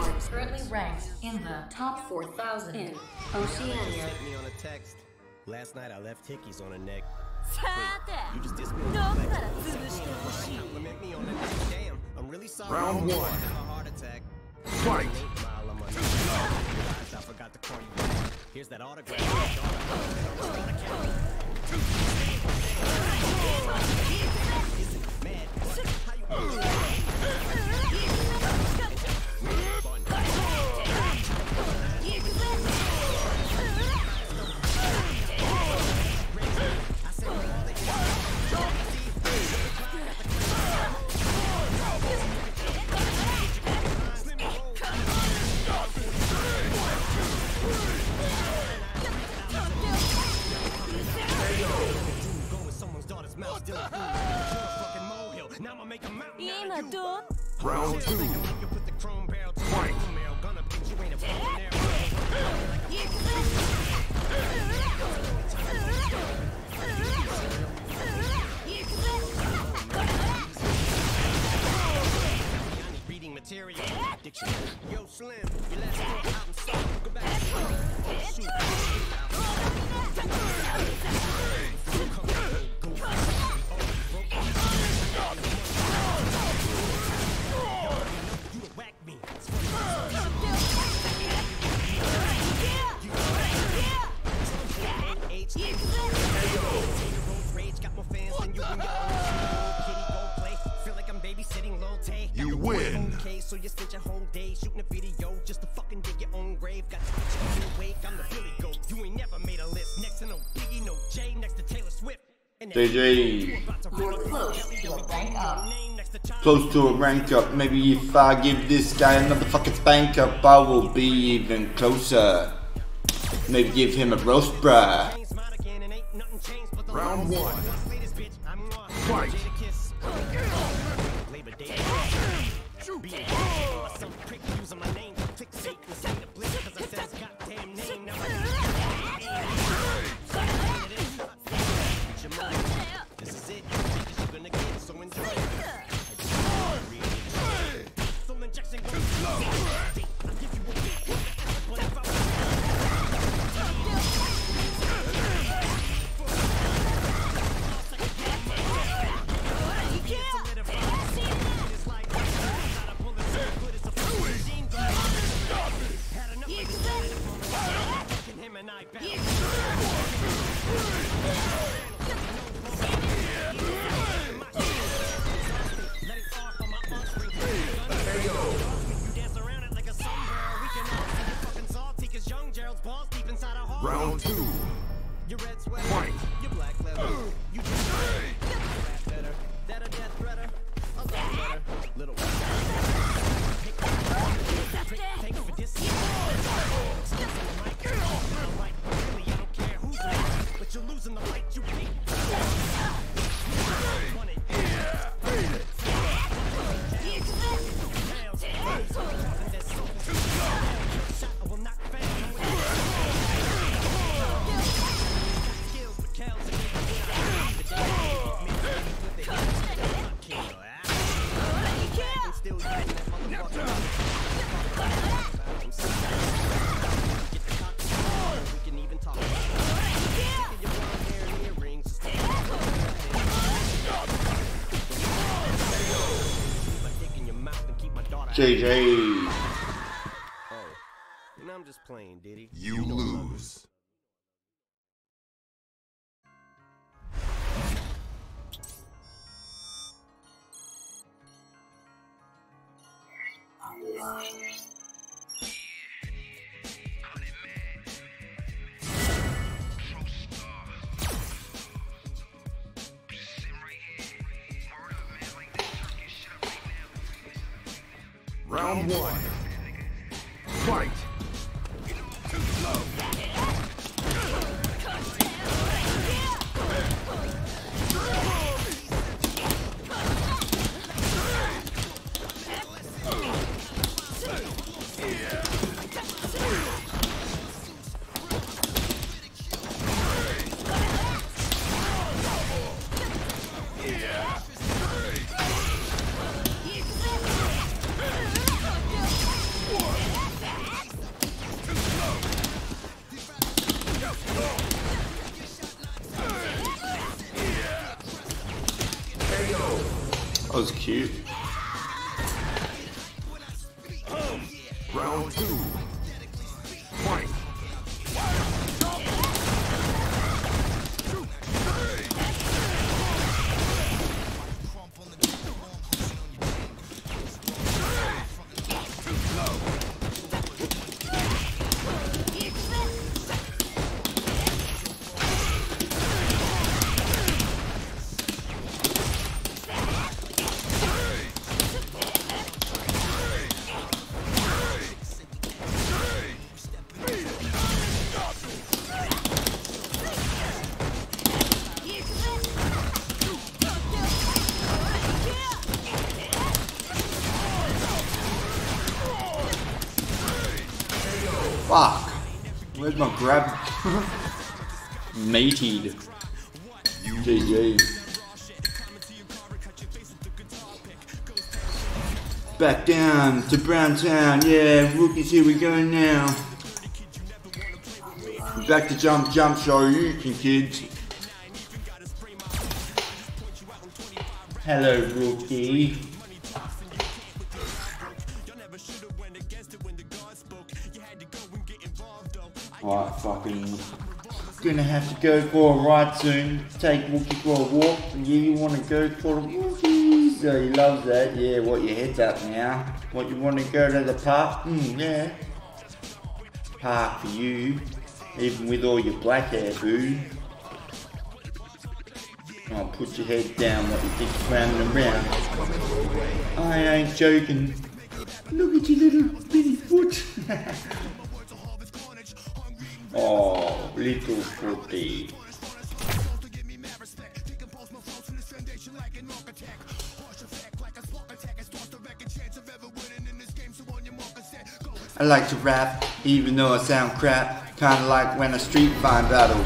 are currently ranked in the top 4,000 in Oceania. Me on a text. Last night I left hickeys on her neck. Wait, you just dissed me on the compliment me on the neck. Damn, I'm really sorry. Round 1. I have a heart attack. Fight. I forgot to call you. Here's that autograph. Round 2. Fight. Reading material. Dictionary. Yo, Slim, your last album song. Go back. Shoot. You win. Okay, so you spent your whole day shooting a video just to fucking dig your own grave. Got to put you in your wake. I'm the Billy Goat. You ain't never made a list. Next to no Biggie, no J. Next to Taylor Swift. JJ. You're close to a rank up. Close to a rank up. Maybe if I give this guy another fucking spank up, I will be even closer. Maybe give him a roast, bruh. Round 1. Fight. Round 2. Your red sweater, Fight. your black leather, you just better, that a death threader, a lot better, little take for this. Really, I don't care who's right, but you're losing the fight you hate. JJ. Oh, and I'm just playing, Diddy. You lose. Round 1. Fight. That was cute. Round 2. Fight. Fuck. Where's my grab? Mateed. GG. Back down to Brown Town. Yeah, rookies, here we go now. Back to jump show you can, kids. Hello, rookie. Alright, fucking gonna have to go for a ride soon. Take Wookie for a walk. Yeah, you wanna go for a Wookie? So he loves that. Yeah, what, your head's up now? What, you wanna go to the park? Yeah. Park for you. Even with all your black hair, boo. Oh, put your head down, what you think's round and round. I ain't joking. Look at your little bitty foot. Oh, little footy. I like to rap, even though I sound crap. Kinda like when I street fight battle.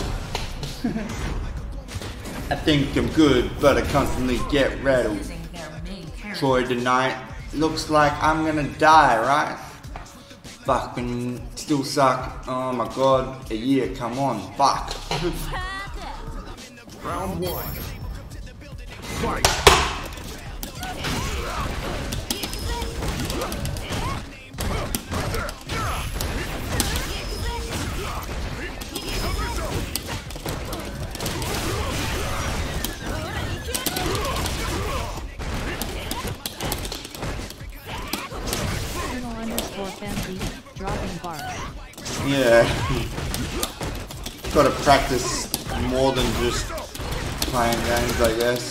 I think I'm good, but I constantly get rattled. Troy tonight, looks like I'm gonna die, right? Fucking still suck. Oh my god, a year, come on, fuck. Round 1. Fight. Dropping bars. Yeah. Gotta practice more than just playing games, I guess.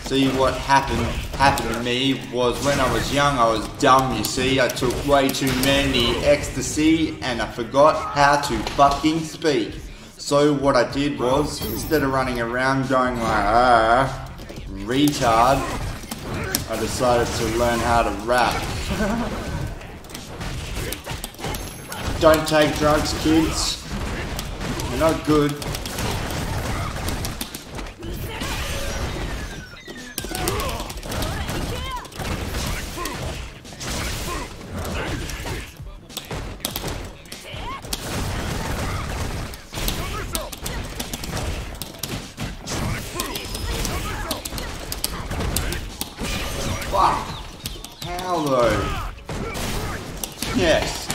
See, what happened to me was when I was young, I was dumb, you see. I took way too many ecstasy and I forgot how to fucking speak. So what I did was, instead of running around going like, retard, I decided to learn how to rap. Don't take drugs, kids. They're not good. Fuck. How though? Yes.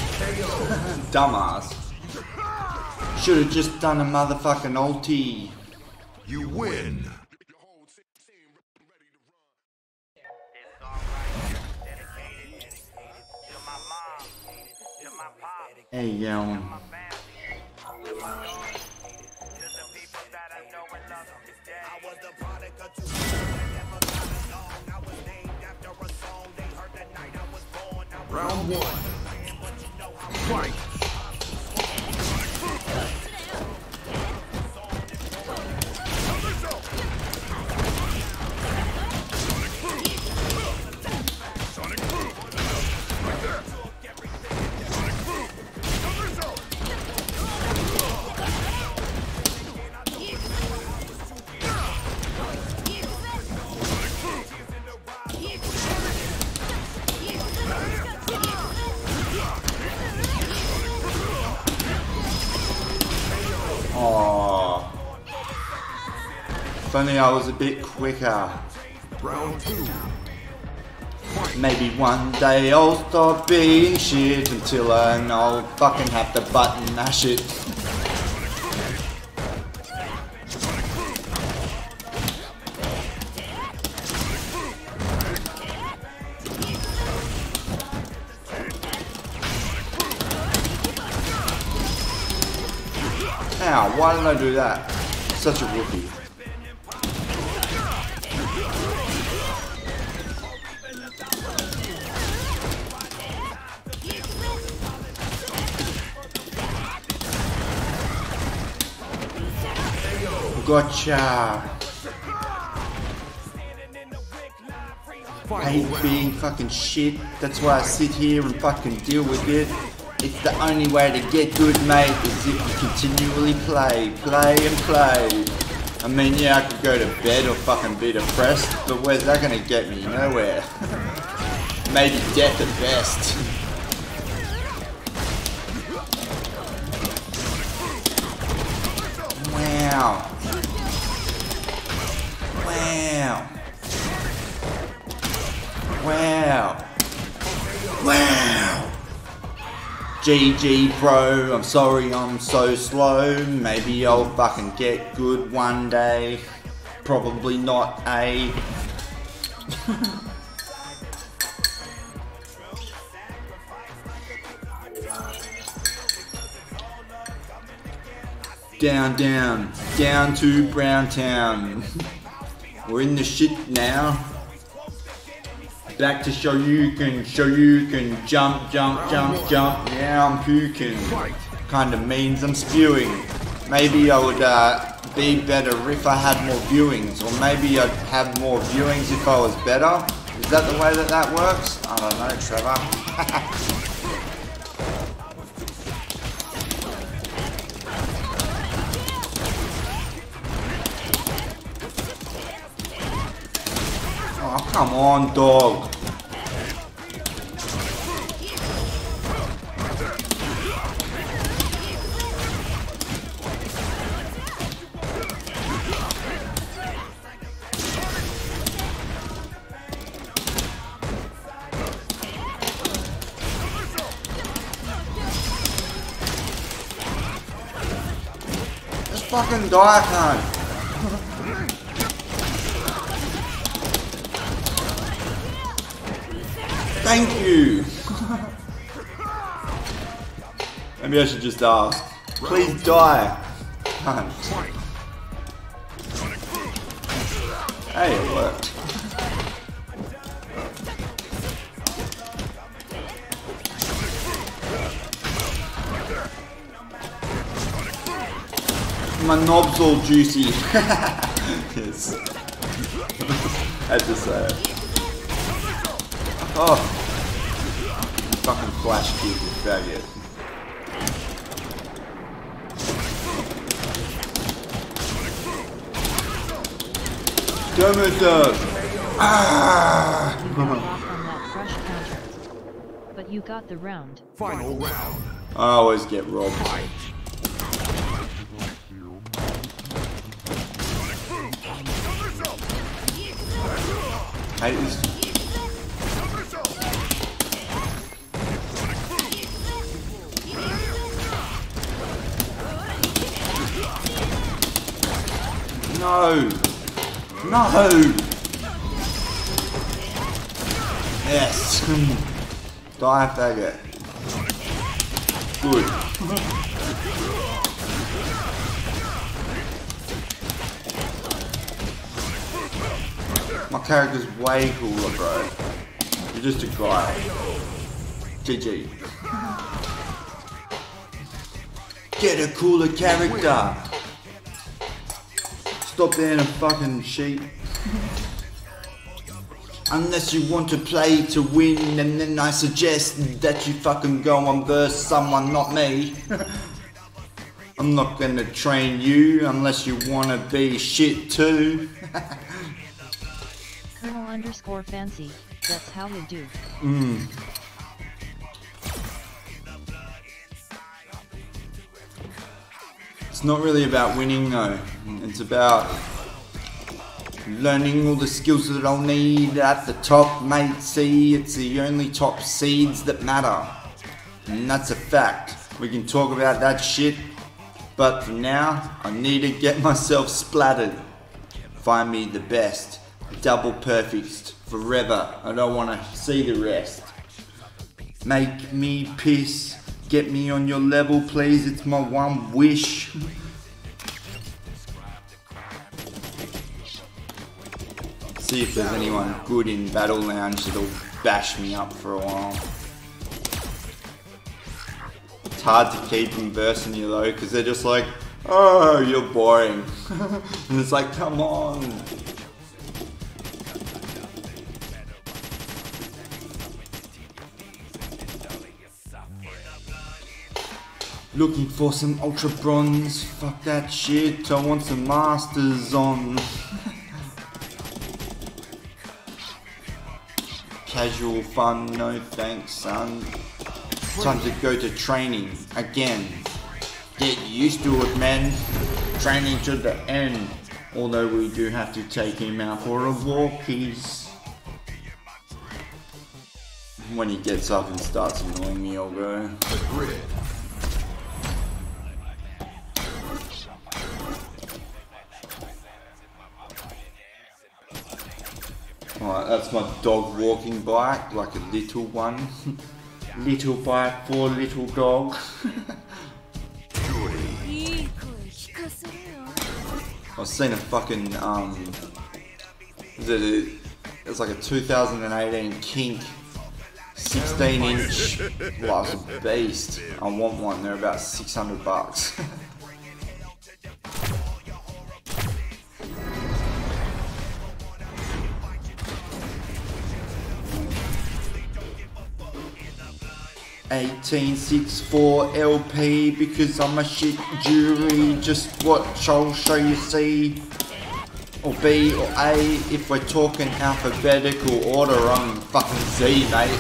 Dumbass. Should have just done a motherfucking ulti. You win. Hey, yo. Round 1. Fight. If only I was a bit quicker. Round 2. Maybe one day I'll stop being shit until I'll fucking have to button mash it. Ow, why did I do that? Such a rookie. Gotcha. I hate being fucking shit. That's why I sit here and fucking deal with it. It's the only way to get good, mate, is if you continually play and play. I mean, yeah, I could go to bed or fucking be depressed, but where's that gonna get me? Nowhere. Maybe death at best. Wow. Wow. Wow. Wow. GG bro, I'm sorry I'm so slow. Maybe I'll fucking get good one day. Probably not, eh? Down to Browntown. We're in the shit now. Back to Shoryuken, jump. Yeah, I'm puking. Kinda means I'm spewing. Maybe I would be better if I had more viewings, or maybe I'd have more viewings if I was better. Is that the way that works? I don't know, Trevor. Oh, come on, dog. Just fucking die, cunt. Thank you! Maybe I should just ask. Please die! Cunt. Hey, it worked. My knob's all juicy. Yes. I had to say it. Oh! Fucking flash kick, you faggot. Damn it, Ah! You got off on that crush counter. But you got the round. Final round. I always get robbed. Hate this. No! No! Yes! Die, faggot. Good. My character's way cooler, bro. You're just a guy. GG. Get a cooler character! Stop being a fucking sheep. Unless you want to play to win, and then I suggest that you fucking go and verse someone, not me. I'm not gonna train you unless you wanna be shit too. Colonel_fancy, that's how you do. It's not really about winning though. It's about Learning all the skills that I'll need at the top, mate. See, it's the only top seeds that matter. And that's a fact. We can talk about that shit. But for now, I need to get myself splattered. Find me the best. Double perfect. Forever. I don't want to see the rest. Make me piss. Get me on your level, please. It's my one wish. See if there's anyone good in Battle Lounge that'll bash me up for a while. It's hard to keep them versing you though, because they're just like, oh, you're boring. And it's like, come on. Looking for some Ultra Bronze. Fuck that shit. I want some Masters on. Casual fun, no thanks, son. Time to go to training again. Get used to it, man. Training to the end. Although we do have to take him out for a walkies. When he gets up and starts annoying me, I'll go. Alright, that's my dog walking bike, like a little one. Little bike for little dog. I've seen a fucking, it's like a 2018 Kink 16-inch, well, it's a beast. I want one, they're about $600. 1864 LP because I'm a shit jury. Just watch, I'll show you C or B or A. If we're talking alphabetical order, I'm fucking Z, mate.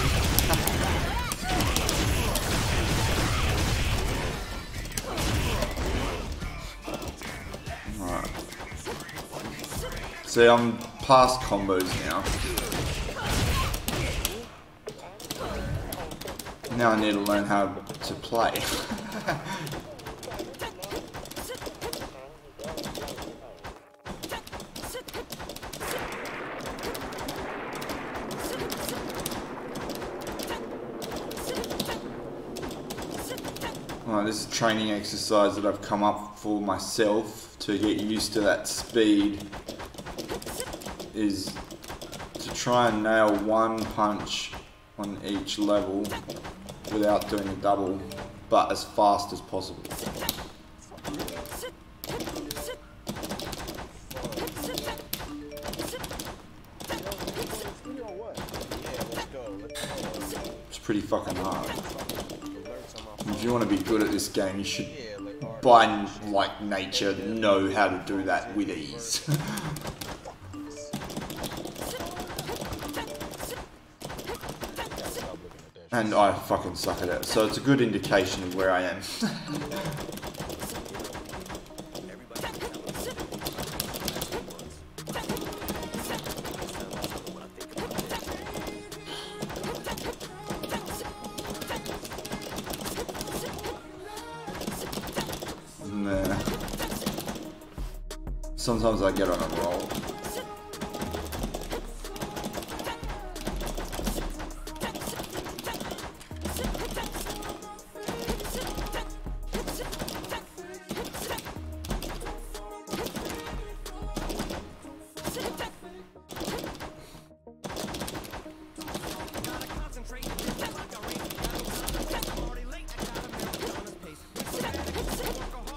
Alright. See, I'm past combos now. Now I need to learn how to play. Alright, this is a training exercise that I've come up for myself to get used to that speed. Is to try and nail one punch on each level without doing a double, but as fast as possible. It's pretty fucking hard. If you want to be good at this game, you should, by like nature, know how to do that with ease. And I fucking suck at it, so it's a good indication of where I am. Nah. Sometimes I get on a roll.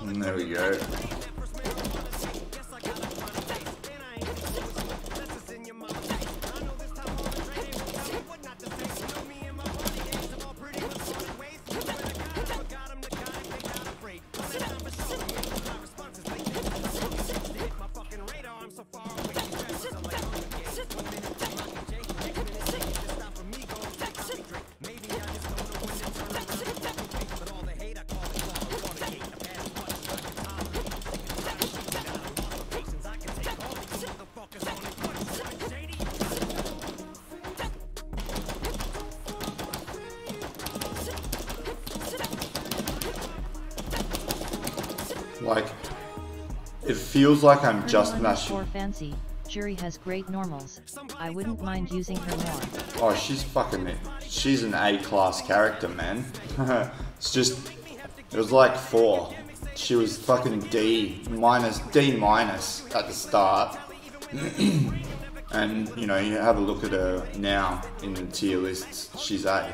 And there we go. Like, it feels like I'm just Her mashing. fancy. Juri has great normals. I wouldn't mind using her more. Oh, she's an A-class character, man. It's just, it was like 4. She was fucking D minus at the start. And, you know, you have a look at her now in the tier lists, she's A.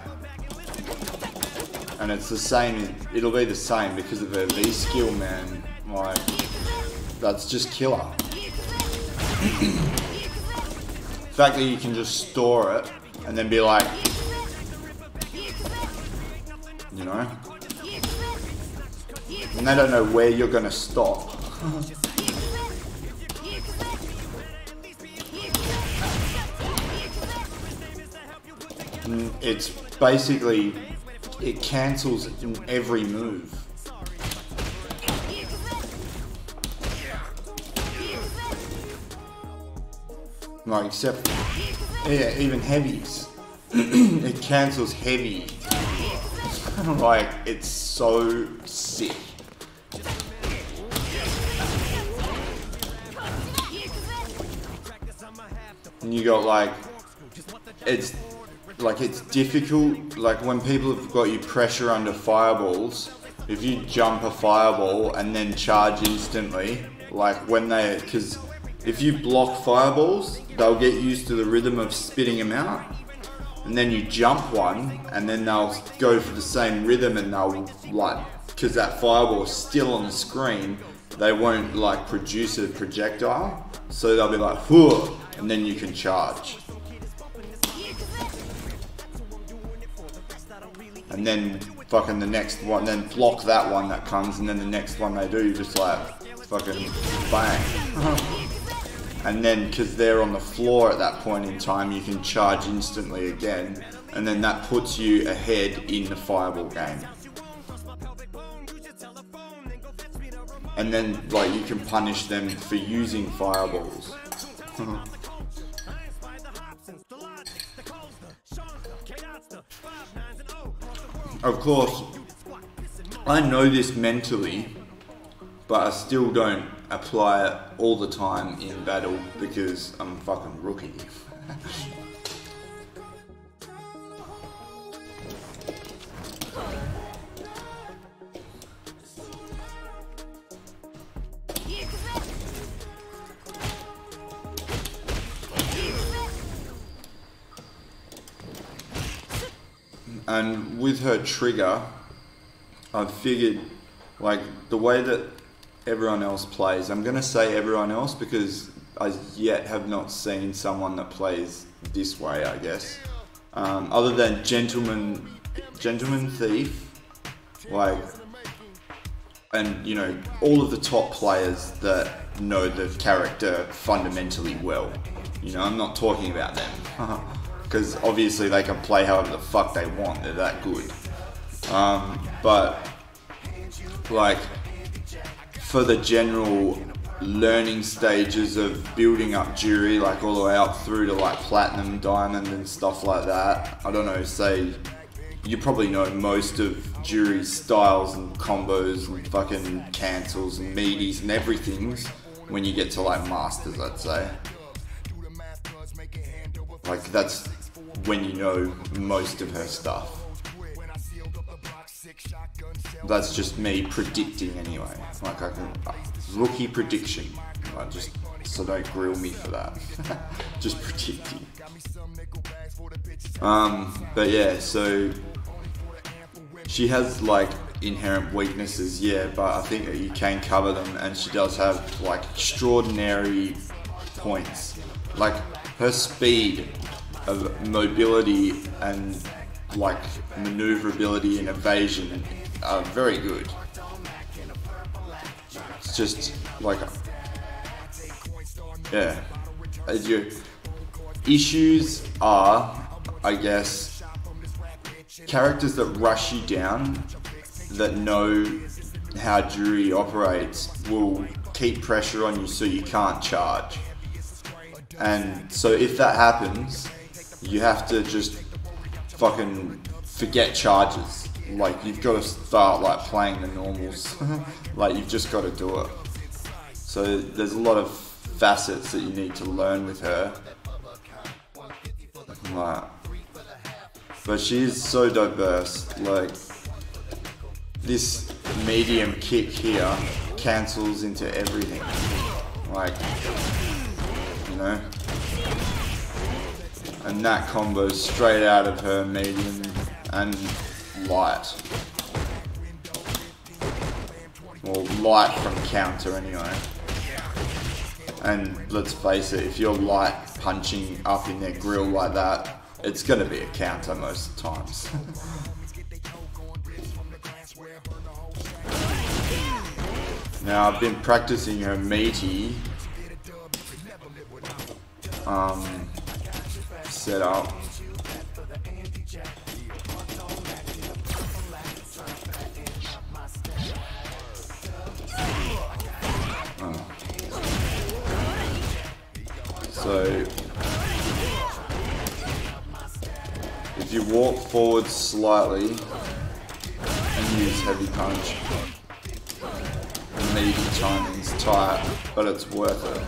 And it's the same, it'll be the same because of her V skill, man. Like, that's just killer. The fact that you can just store it and then be like, you know, and they don't know where you're gonna stop. It's basically, it cancels in every move. Like, except, yeah, even heavies. It cancels heavy. Like, it's so sick. And you got like, it's difficult, like when people have got you pressure under fireballs, if you jump a fireball and then charge instantly, like when because if you block fireballs, they'll get used to the rhythm of spitting them out, and then you jump one and then they'll go for the same rhythm, and they'll like, because that fireball is still on the screen, they won't like produce a projectile, so they'll be like, whoa, and then you can charge. And then fucking the next one, then block that one that comes, and then the next one they do, just like fucking bang. And then because they're on the floor at that point in time, you can charge instantly again, and then that puts you ahead in the fireball game. And then like you can punish them for using fireballs. Of course, I know this mentally, but I still don't apply it all the time in battle because I'm a fucking rookie. And with her trigger, I figured, like, the way that everyone else plays, I'm going to say everyone else because I yet have not seen someone that plays this way, I guess. Other than Gentleman Thief, like, and, you know, all of the top players that know the character fundamentally well. You know, I'm not talking about them. Because obviously they can play however the fuck they want, they're that good. But like for the general learning stages of building up Juri, like all the way up through to like Platinum, Diamond and stuff like that, I don't know, say, you probably know most of Juri's styles and combos and fucking cancels and meaties and everything's when you get to like Masters, I'd say. Like that's when you know most of her stuff. That's just me predicting anyway. Like I can, rookie prediction. I just, so don't grill me for that. Just predicting. But yeah, so she has like inherent weaknesses, yeah, but I think that you can cover them, and she does have like extraordinary points. Like her speed of mobility and like maneuverability and evasion are very good. It's just like, yeah. Your issues are, I guess, characters that rush you down, that know how Juri operates, will keep pressure on you so you can't charge. And so if that happens, you have to just fucking forget charges. like you've got to start like playing the normals. Like you've just got to do it. So there's a lot of facets that you need to learn with her. Like, but she is so diverse. Like this medium kick here cancels into everything. Like, you know, and that combo straight out of her medium and light. Well, light from counter anyway. And let's face it, if you're light punching up in their grill like that, it's gonna be a counter most of the times. Now I've been practicing her meaty setup. So if you walk forward slightly and use heavy punch, the meaty timing's tight, but it's worth it.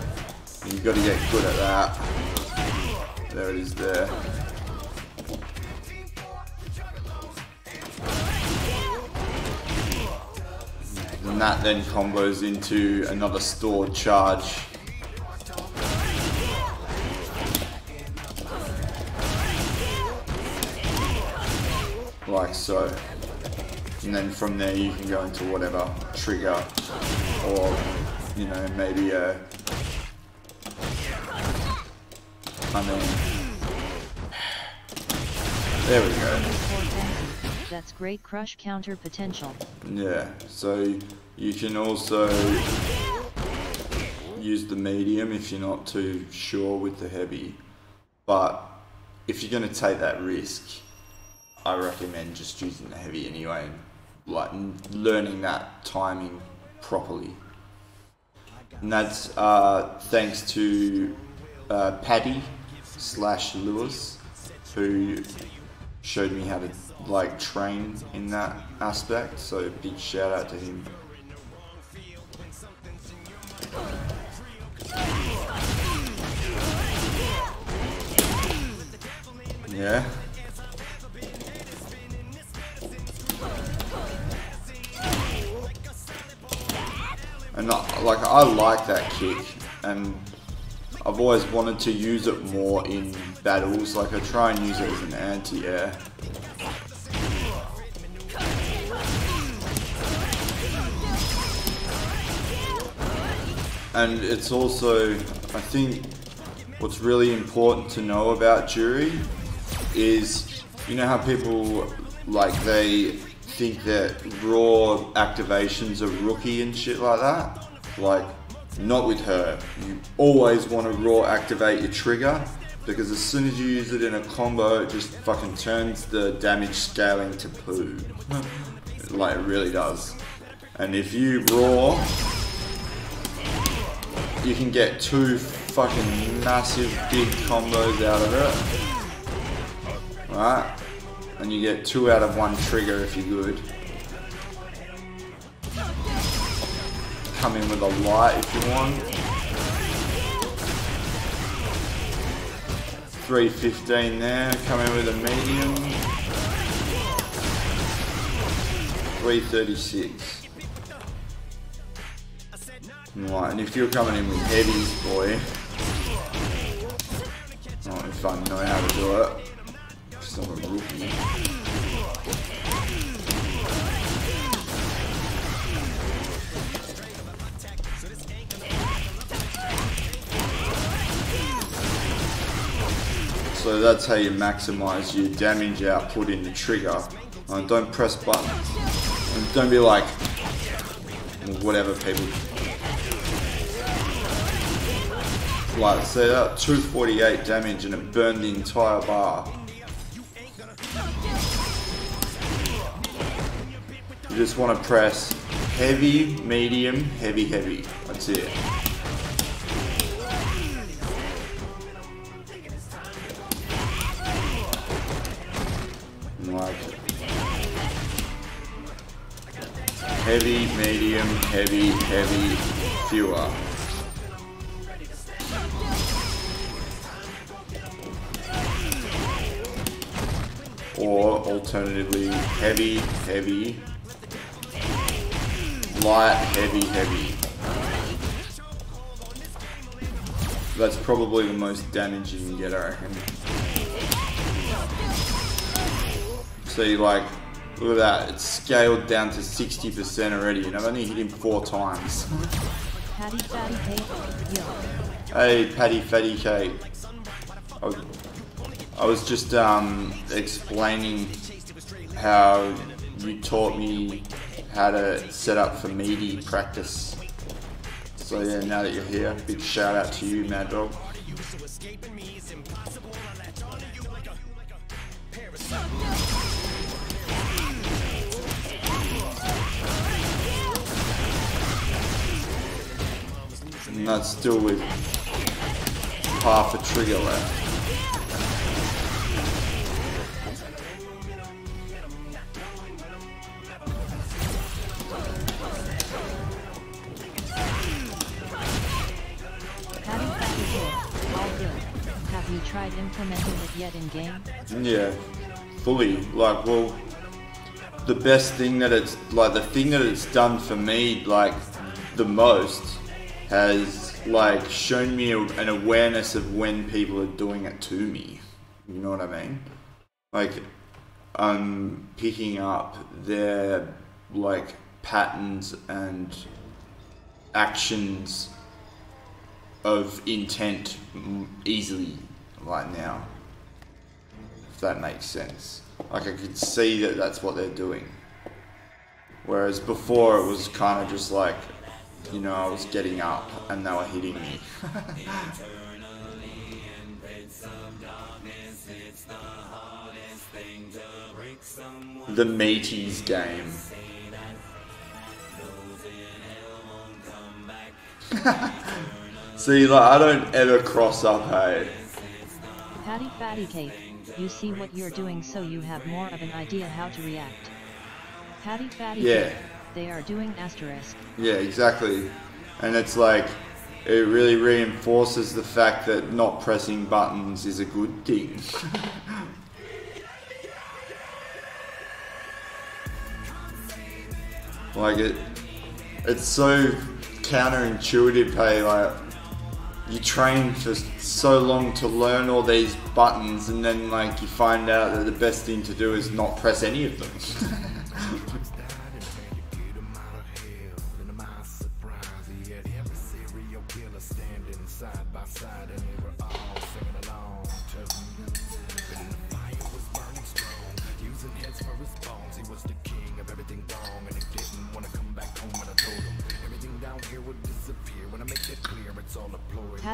You've got to get good at that. There it is there. And that then combos into another stored charge. Like so. And then from there you can go into whatever trigger, or you know, maybe a, there we go. That's great crush counter potential. Yeah, so you can also use the medium if you're not too sure with the heavy, but if you're going to take that risk, I recommend just using the heavy anyway, and like learning that timing properly. And that's thanks to Paddy / Lewis, who showed me how to like train in that aspect, so big shout out to him. Yeah. And I like that kick, and I've always wanted to use it more in battles. Like I try and use it as an anti-air. And it's also, I think, what's really important to know about Jury is, you know how people, like, they think that raw activations are rookie and shit like that? Like, not with her. You always want to raw activate your trigger, because as soon as you use it in a combo, it just fucking turns the damage scaling to poo. Like, it really does. And if you raw, you can get 2 fucking massive big combos out of it. Right? And you get 2 out of 1 trigger if you're good. Come in with a light if you want. 315 there. Come in with a medium. 336. Right, and if you're coming in with heavies, boy, oh, if I know how to do it, just not a rookie. So that's how you maximize your damage output in the trigger. Don't press buttons. And don't be like, whatever people. Like, say that 248 damage and it burned the entire bar. You just want to press heavy, medium, heavy, heavy. That's it. Like, heavy, medium, heavy, heavy, fewer. Or alternatively, heavy, heavy, light, heavy, heavy. That's probably the most damage you can get, I reckon. See, like, look at that, it's scaled down to 60% already, and I've only hit him 4 times. Patty Fatty Cake, yo. Hey, Patty Fatty Cake. I was just explaining how you taught me how to set up for meaty practice. So yeah, now that you're here, big shout out to you, Mad Dog. And that's still with half a trigger left. Have you tried implementing it yet in game? Yeah, fully. Like, well, the best thing that it's, like, the thing that it's done for me, like, the most, has, like, shown me an awareness of when people are doing it to me. You know what I mean? Like, I'm picking up their, like, patterns and actions of intent easily right now, if that makes sense. Like, I could see that that's what they're doing, whereas before it was kind of just like, you know, I was getting up and they were hitting me. The Meaties game. See, like, I don't ever cross up, hey. Patty Fatty Cake, you see what you're doing so you have more of an idea how to react. Patty Fatty Cake, they are doing asterisk. Yeah, exactly. And it's like, it really reinforces the fact that not pressing buttons is a good thing. Like, it's so counterintuitive, hey, like, you train for so long to learn all these buttons, and then, like, you find out that the best thing to do is not press any of them.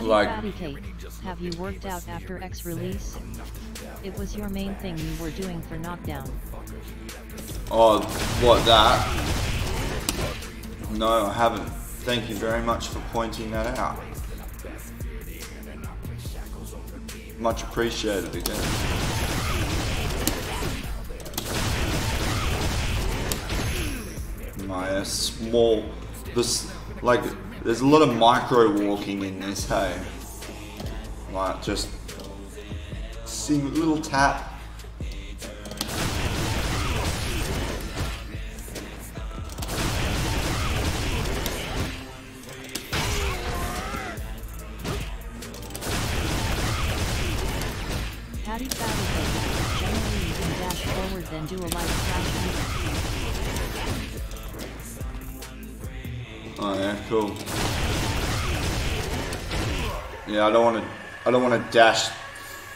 Patty Cake, have you worked out after X release? It was your main thing you were doing for knockdown. Oh, what, that? No, I haven't. Thank you very much for pointing that out. Much appreciated again. My small, this, like, there's a lot of micro walking in this, hey. Like, just sing little tap. Patty Fatty Cake, generally you can dash forward then do a light slash. Oh yeah, cool. Yeah, I don't want to dash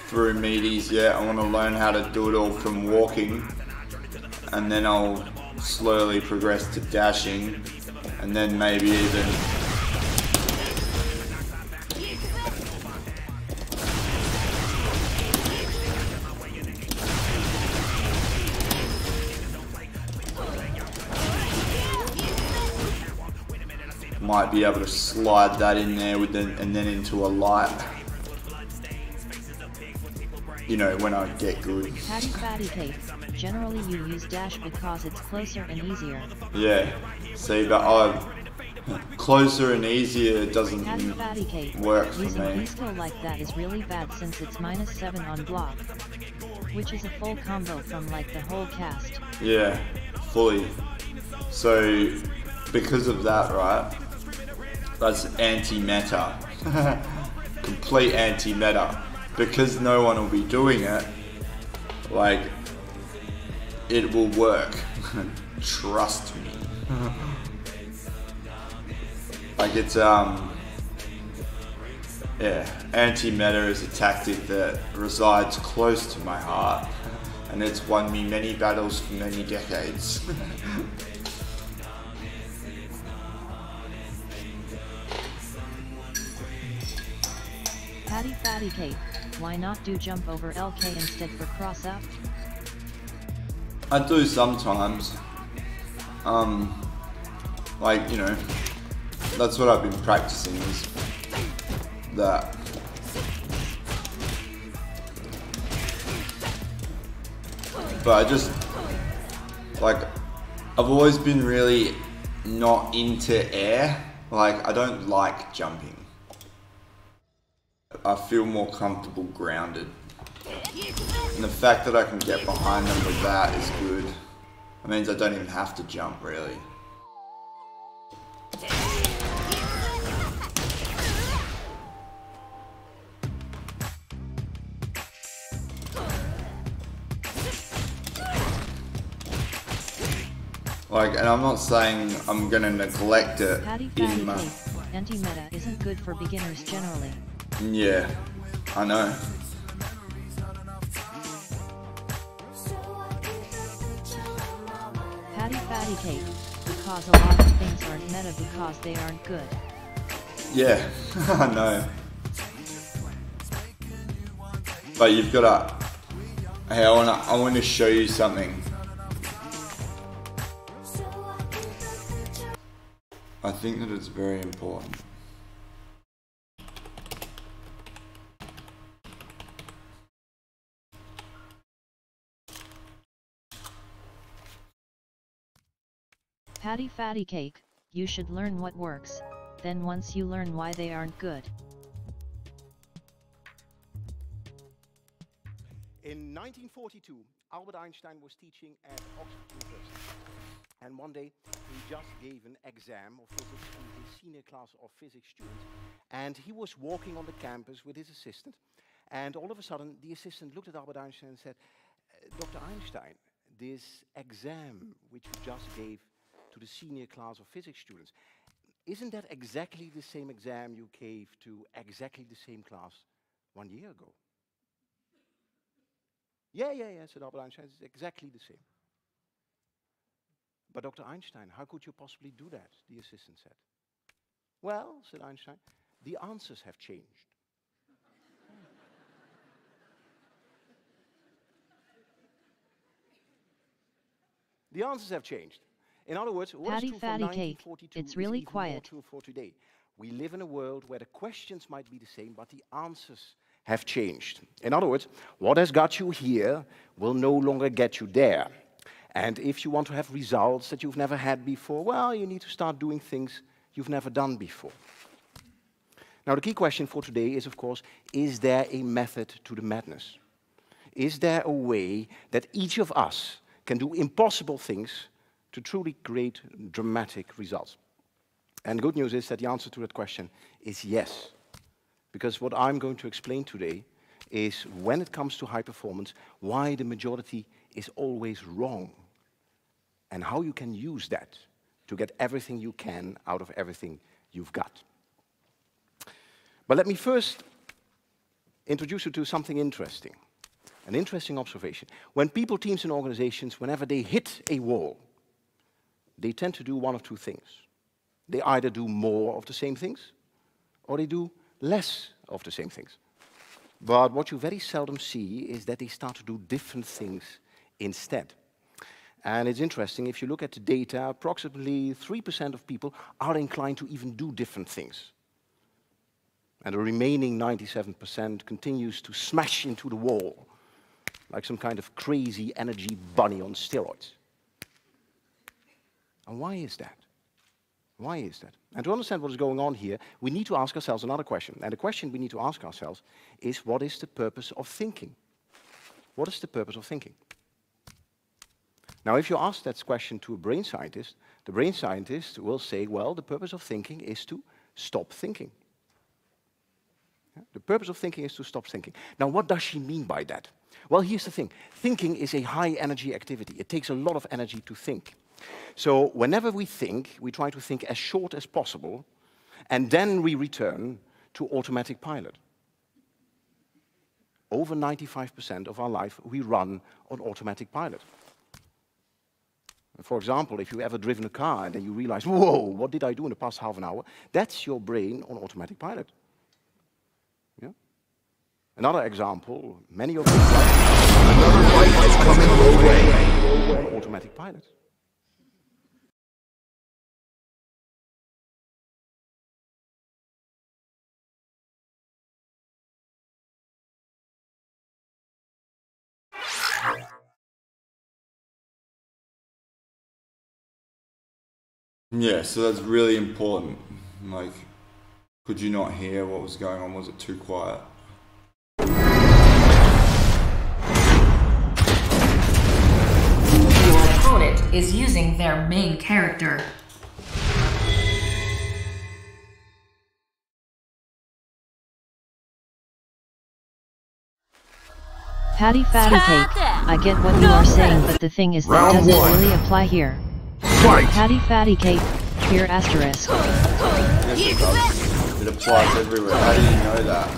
through meaties yet. I want to learn how to do it all from walking, and then I'll slowly progress to dashing, and then maybe even might be able to slide that in there with and then into a light. You know, when I get good. Patty Fatty Cake, Generally you use dash because it's closer and easier. Yeah, see, but closer and easier doesn't work for Using me. Pisco like that is really bad since it's -7 on block, which is a full combo from like the whole cast. Yeah, fully. So, because of that, right, that's anti-meta. Complete anti-meta. Because no one will be doing it, like, it will work. Trust me. Like, it's, yeah, anti-meta is a tactic that resides close to my heart, and it's won me many battles for many decades. Fatty Kate, why not do jump over LK instead for cross up? I do sometimes. Like, you know, that's what I've been practicing is that. But I just, like, I've always been really not into air. Like, I don't like jumping. I feel more comfortable grounded. And the fact that I can get behind them with that is good. It means I don't even have to jump, really. Like, and I'm not saying I'm gonna neglect it in my... Anti-meta isn't good for beginners generally. Yeah, I know. Fatty Cake, because a lot of things aren't meta because they aren't good. Yeah, I know. But you've got to... Hey, I want to show you something. I think that it's very important. Fatty Cake, you should learn what works, then once you learn why they aren't good. In 1942, Albert Einstein was teaching at Oxford University. And one day, he just gave an exam of physics to his senior class of physics students. And he was walking on the campus with his assistant. And all of a sudden, the assistant looked at Albert Einstein and said, Dr. Einstein, this exam which you just gave to the senior class of physics students, isn't that exactly the same exam you gave to exactly the same class 1 year ago? Yeah, said Albert Einstein, it's exactly the same. But Dr. Einstein, how could you possibly do that? The assistant said. Well, said Einstein, the answers have changed. The answers have changed. In other words, what is true for 1942 it's really is even quiet. more true for today. We live in a world where the questions might be the same, but the answers have changed. In other words, what has got you here will no longer get you there. And if you want to have results that you've never had before, well, you need to start doing things you've never done before. Now, the key question for today is, of course, is there a method to the madness? Is there a way that each of us can do impossible things to truly create dramatic results? And the good news is that the answer to that question is yes. Because what I'm going to explain today is, when it comes to high performance, why the majority is always wrong, and how you can use that to get everything you can out of everything you've got. But let me first introduce you to something interesting, an interesting observation. When people, teams, and organizations, whenever they hit a wall, they tend to do one of two things. They either do more of the same things, or they do less of the same things. But what you very seldom see is that they start to do different things instead. And it's interesting, if you look at the data, approximately 3% of people are inclined to even do different things. And the remaining 97% continues to smash into the wall, like some kind of crazy energy bunny on steroids. And why is that? Why is that? And to understand what is going on here, we need to ask ourselves another question. And the question we need to ask ourselves is, what is the purpose of thinking? What is the purpose of thinking? Now, if you ask that question to a brain scientist, the brain scientist will say, well, the purpose of thinking is to stop thinking. The purpose of thinking is to stop thinking. Now, what does she mean by that? Well, here's the thing. Thinking is a high energy activity. It takes a lot of energy to think. So whenever we think, we try to think as short as possible, and then we return to automatic pilot. Over 95% of our life, we run on automatic pilot. For example, if you've ever driven a car and then you realize, whoa, what did I do in the past half an hour? That's your brain on automatic pilot. Yeah? Another example, many of you Another fight is coming your way. on automatic pilot. Yeah, so that's really important. Like, could you not hear what was going on? Was it too quiet? Your opponent is using their main character. Patty Fatty Cake, I get what you are saying, but the thing is that Round doesn't one. really apply here. Fight! Patty Fatty Cake, here asterisk. Yes, it does. It applies everywhere. How do you know that?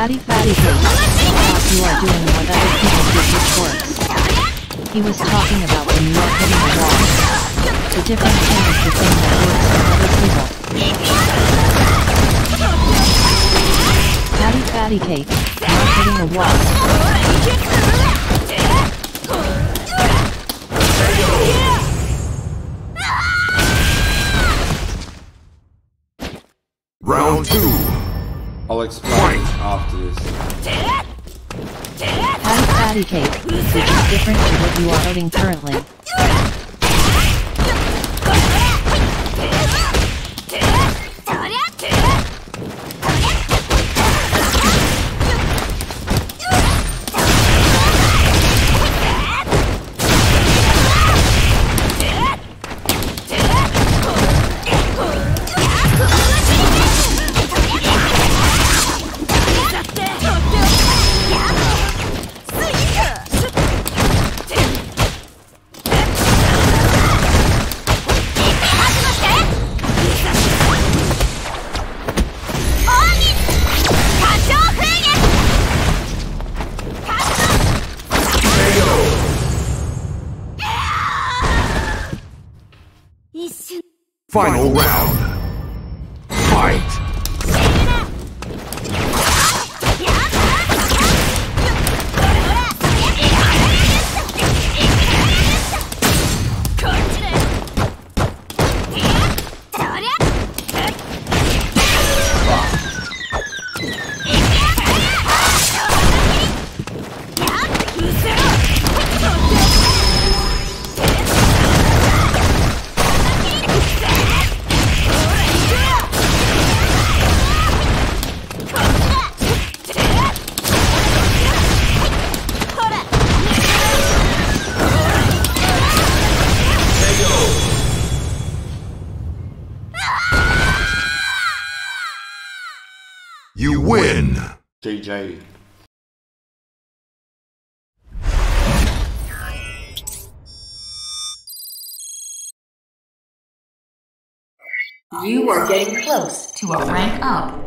Patty Fatty Cake, you are doing what other people do which works. He was talking about when you are hitting a wall. The different thing is the thing that works for other people. Patty Fatty Cake, you are hitting a wall. Round two. I'll explain after this. Patty Fatty Cake, which is different to what you are doing currently. Final round. Fight! You win! GG. You are getting close to a rank up.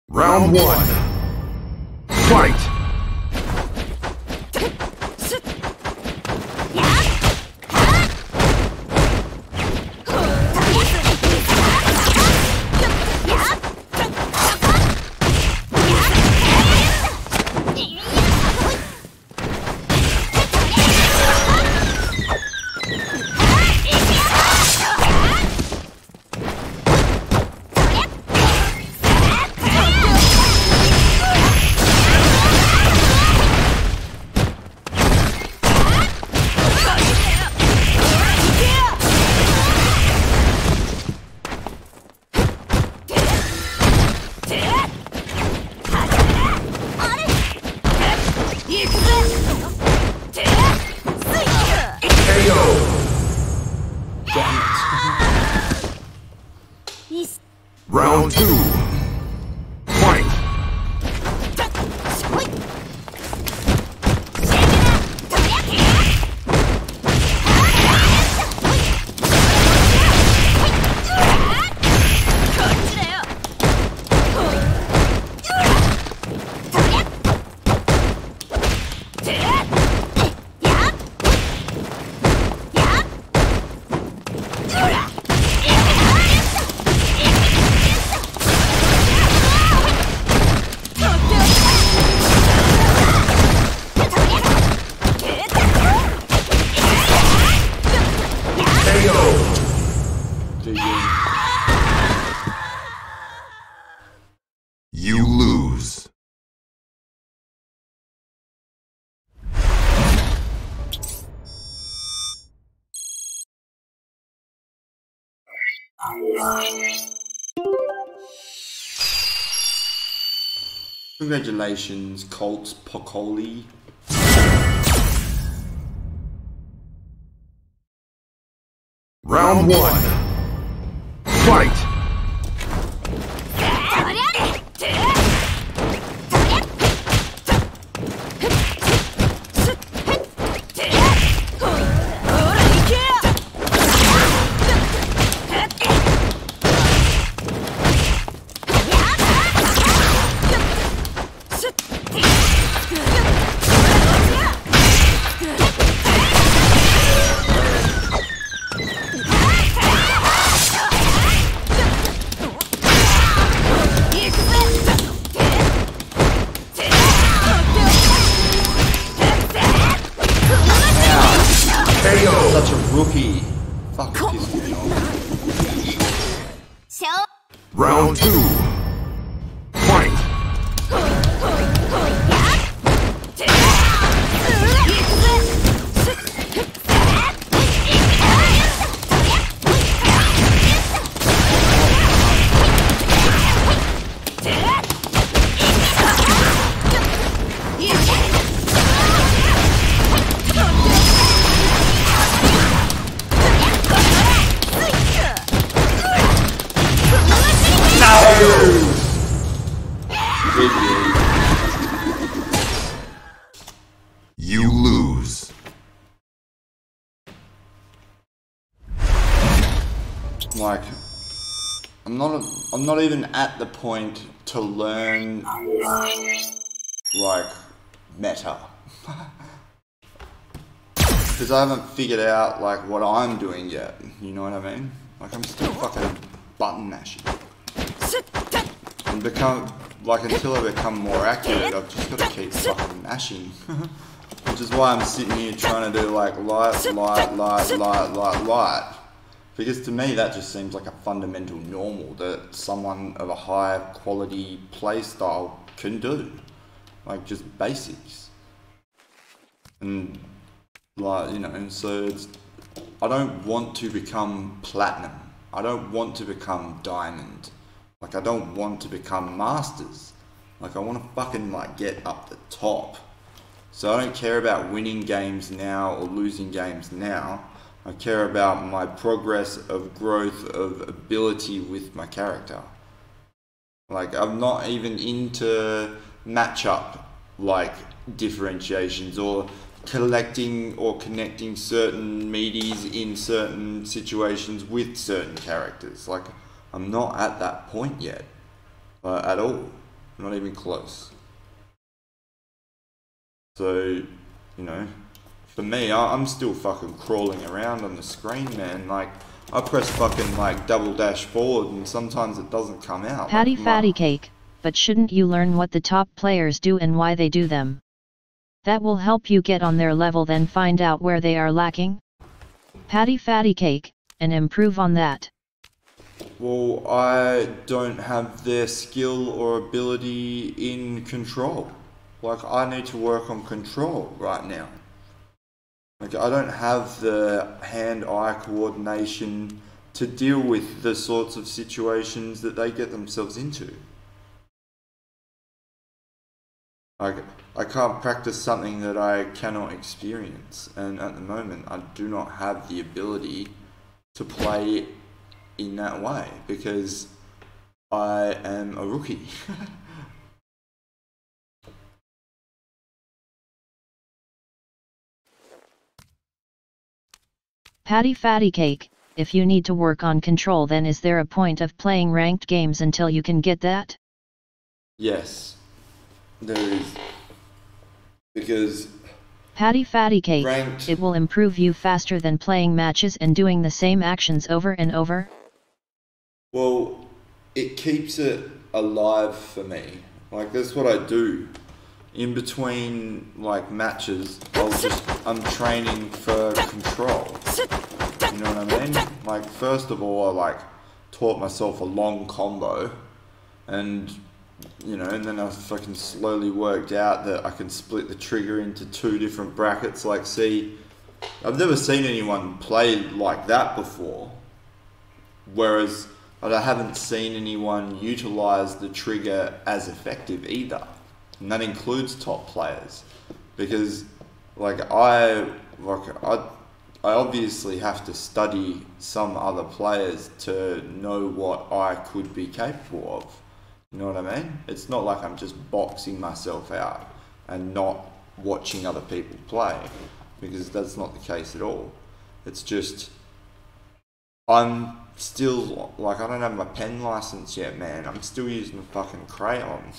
Round one. Fight! Round two. Fight! You lose. Congratulations, Colts Pocoli. Round one. Fight! Such a rookie. Fuck pissed me off. Round two. Fight! You lose. Like, I'm not even at the point to learn like meta. Because I haven't figured out like what I'm doing yet, you know what I mean? Like I'm still fucking button mashing. And become, like until I become more accurate, I've just got to keep fucking mashing. Which is why I'm sitting here trying to do like light. Because to me that just seems like a fundamental normal that someone of a higher quality play style can do. Like just basics. And like, you know, so it's, I don't want to become platinum. I don't want to become diamond. Like I don't want to become masters. Like I want to fucking like get up the top. So I don't care about winning games now or losing games now. I care about my progress of growth of ability with my character. Like I'm not even into matchup like differentiations or collecting or connecting certain meaties in certain situations with certain characters. Like I'm not at that point yet at all. Not even close. So, you know, for me, I'm still fucking crawling around on the screen, man. Like, I press fucking like double dash forward and sometimes it doesn't come out. Patty like, fatty cake, but shouldn't you learn what the top players do and why they do them? That will help you get on their level, then find out where they are lacking. Patty fatty cake, and improve on that. Well, I don't have their skill or ability in control. Like, I need to work on control right now. Like, I don't have the hand-eye coordination to deal with the sorts of situations that they get themselves into. Like, I can't practice something that I cannot experience, and at the moment I do not have the ability to play in that way because I am a rookie. Patty fatty cake, if you need to work on control, then is there a point of playing ranked games until you can get that? Yes, there is. Because Patty fatty cake, ranked, it will improve you faster than playing matches and doing the same actions over and over? well, it keeps it alive for me. Like, that's what I do. In between, like, matches, I'm training for control. You know what I mean? Like, first of all, I, like, taught myself a long combo, and, you know, and then I fucking slowly worked out that I can split the trigger into 2 different brackets. Like, see, I've never seen anyone play like that before, whereas I haven't seen anyone utilize the trigger as effective either. And that includes top players, because I obviously have to study some other players to know what I could be capable of. You know what I mean? It's not like I'm just boxing myself out and not watching other people play, because that's not the case at all. It's just, I'm still, like, I don't have my pen license yet, man. I'm still using a fucking crayon.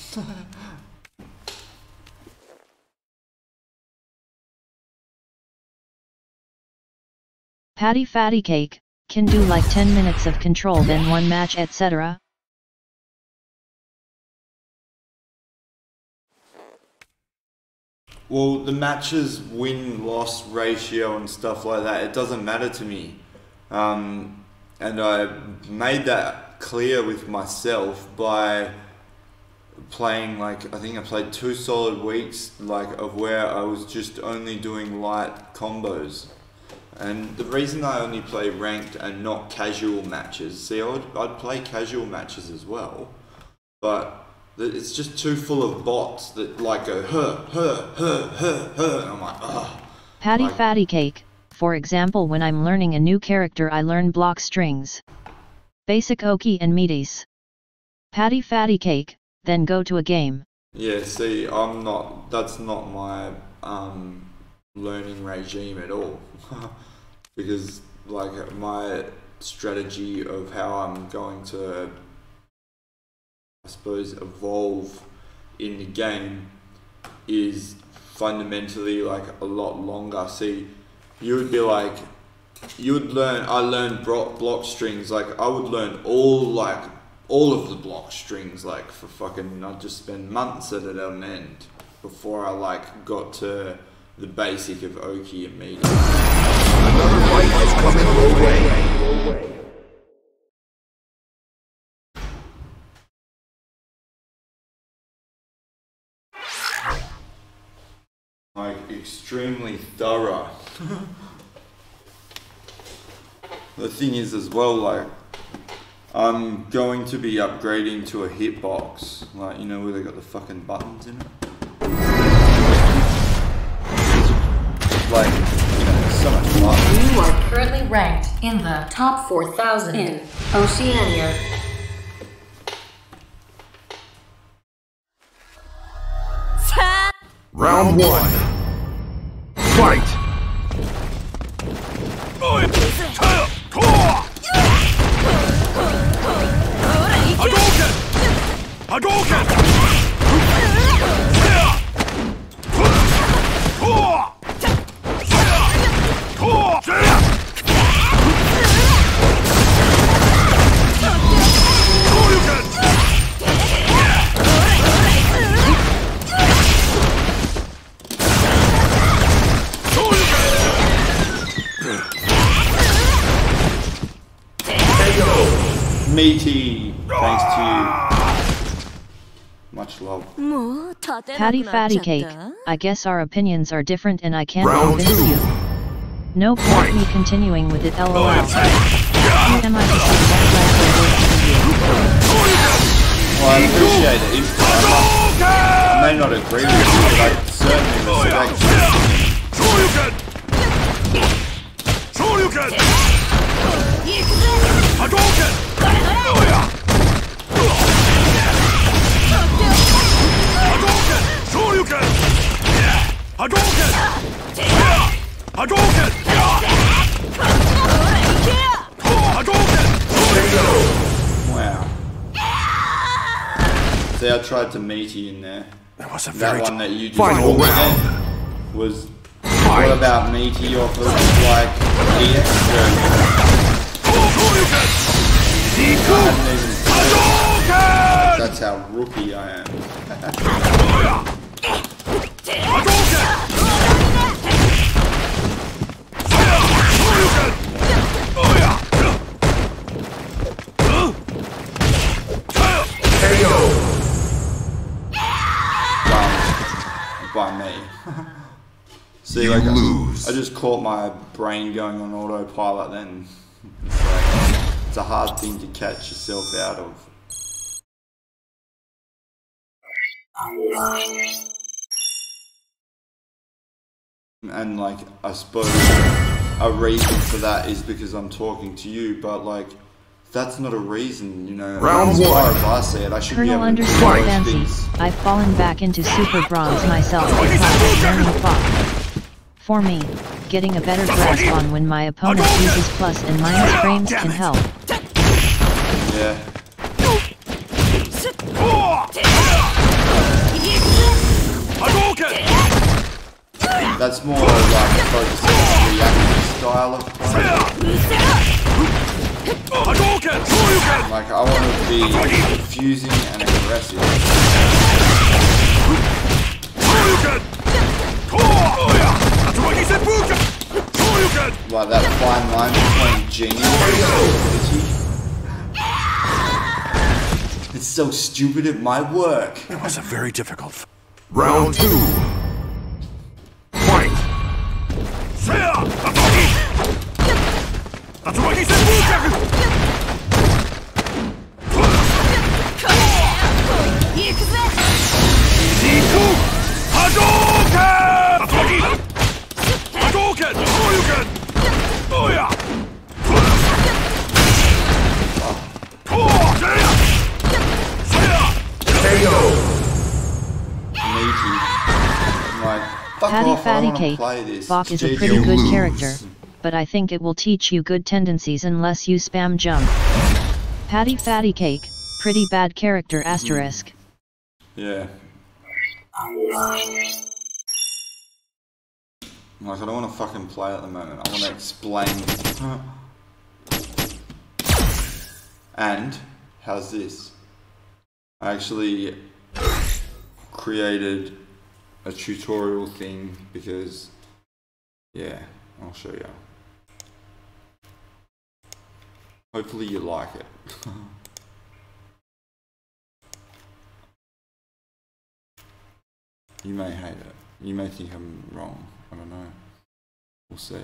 Patty fatty cake, can do like 10 minutes of control, then 1 match, etc. Well, the matches win-loss ratio and stuff like that, it doesn't matter to me. And I made that clear with myself by playing, like, I think I played 2 solid weeks, like, of where I was just only doing light combos. And the reason I only play ranked and not casual matches, see, I'd play casual matches as well, but it's just too full of bots that, like, go and I'm like, ugh. Patty Like, fatty cake, for example, when I'm learning a new character I learn block strings. Basic Oki and Meaties. Patty fatty cake, then go to a game. yeah, see, that's not my learning regime at all. Because, like, my strategy of how I'm going to, I suppose, evolve in the game is fundamentally, like, a lot longer. See, you would be like, I learned block strings, like, I would learn all of the block strings, like, for fucking, I'd just spend months at it on end before I, like, got to the basic of Oki and Meaty. Another fight is coming your way. Like, extremely thorough. The thing is as well, like, I'm going to be upgrading to a hitbox, like, you know, where they got the fucking buttons in it. Like, you know, so much fun. You are currently ranked in the top 4,000 in Oceania. Round 1. Fight! Hadouken! meaty. Thanks to you. Much love. Patty Fatty Cake, I guess our opinions are different and I can't Round convince two. you. No point me continuing with it, lol. Who am I to say what right will work for you? Well, I appreciate it. I may not agree with you, but I certainly respect Wow. See, I tried to meaty in there. That was a That very one that you just final called round. was what about meaty off of like here? That's how rookie I am. By me. See, like, lose. I just caught my brain going on autopilot then. It's a hard thing to catch yourself out of. And like, I suppose a reason for that is because I'm talking to you, but like, that's not a reason, you know. Round as far one. as I see it, I should be Colonel able to do underscore those fancy, things. I've fallen back into super bronze myself because of learning fought. For me, getting a better grasp on when my opponent uses plus and minus frames can help. Yeah. That's more like focusing on the reactive style of play. Like, I want to be confusing and aggressive. Like that fine line between genius and stupidity. It's so stupid it might work. It was a very difficult. Round two. Fight. Patty Fatty Cake, Bok is a pretty good character, but I think it will teach you good tendencies unless you spam jump. Patty Fatty Cake, pretty bad character asterisk. Yeah. Like, I don't want to fucking play at the moment. I want to explain. And, how's this? I actually created a tutorial thing because, yeah, I'll show you. Hopefully you like it. You may hate it. You may think I'm wrong. I don't know. We'll see.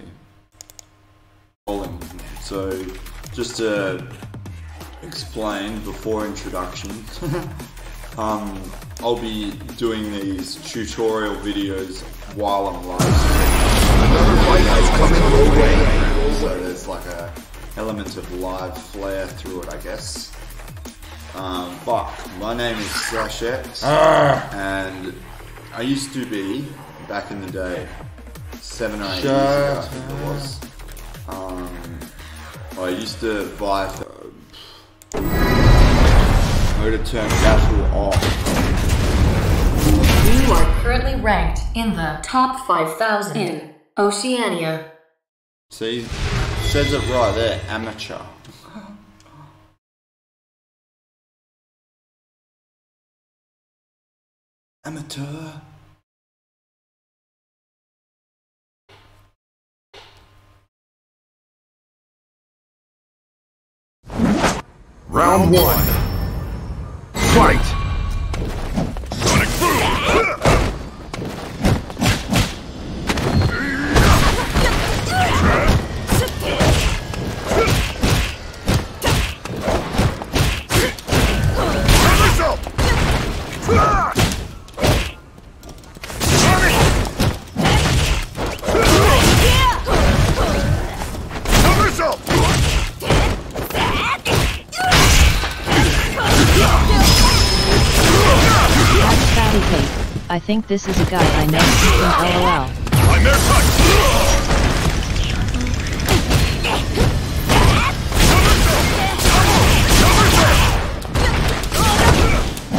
So, just to explain before introduction, I'll be doing these tutorial videos while I'm live streaming. So there's like a element of live flair through it, I guess. But my name is Sash, and I used to be, back in the day, 7 or 8 years ago, I think it was. I used to buy. I'm going to turn battle off. You are currently ranked in the top 5,000 in Oceania. See, says it right there, amateur. Amateur. Round one. Fight! Sonic boom! I think this is a guy I know from LOL. I'm their touch!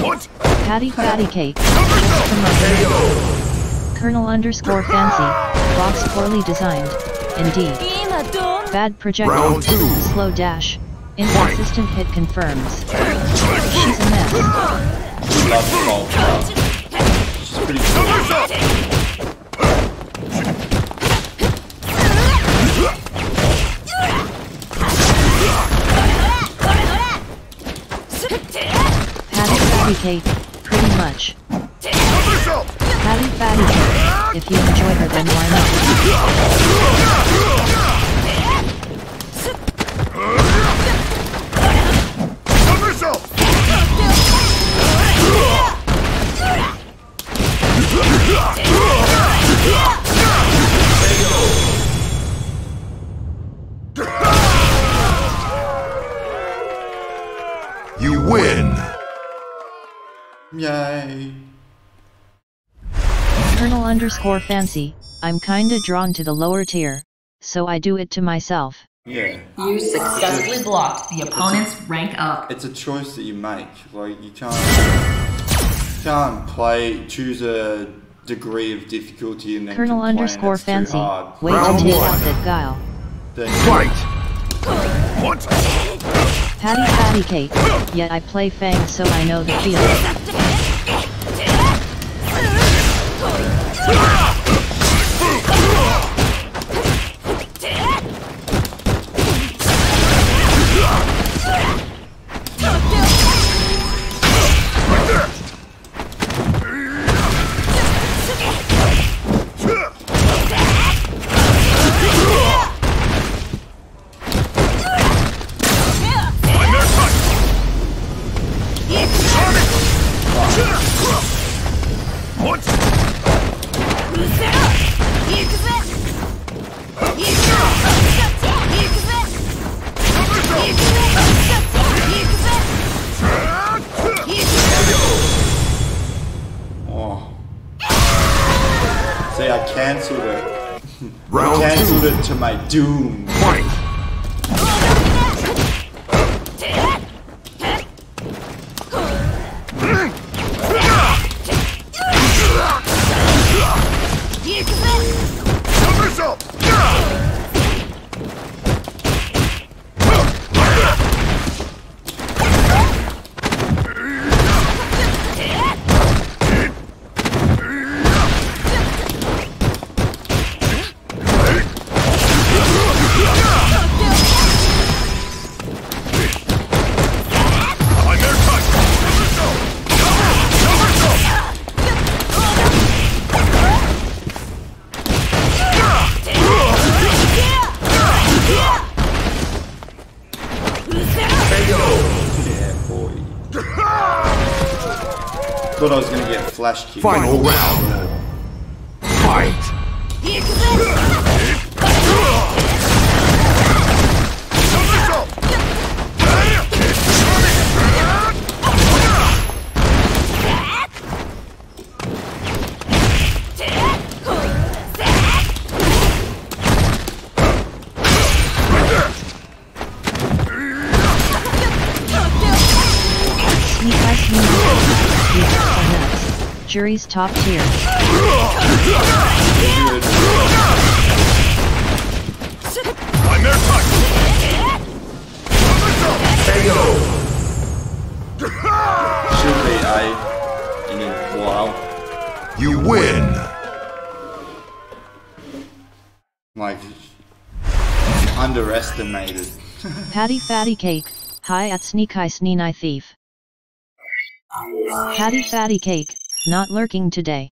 What? Patty Fatty Cake. Just from my Colonel underscore fancy. Box poorly designed. Indeed. Bad projection. Round two. Slow dash. Inconsistent hit confirms. She's a mess. Love the ball. She's pretty cool. Patty Fatty Cake. Pretty much. Patty Fatty Cake. If you enjoy her, then why not? You win! Yay. Colonel underscore fancy. I'm kinda drawn to the lower tier, so I do it to myself. Yeah. You successfully blocked the opponent's rank up. It's a choice that you make. Like, you can't choose a degree of difficulty and then Colonel complain underscore it's too fancy. hard. Way to Round take one. out that guile. Then Fight! What? Patty Fatty Cake. Yet I play Fang, so I know the feeling. What? Oh. See, I cancelled it. Round I cancelled two. it to my doom. Fight! Thought I was gonna get flash kicked. Final round. Fight! Jury's top tier. I'm their touch! Should be A in a while. You win! Like, underestimated. Patty Fatty Cake. Hi at Sneak Eye Sneen Eye Thief. Patty Fatty Cake, not lurking today.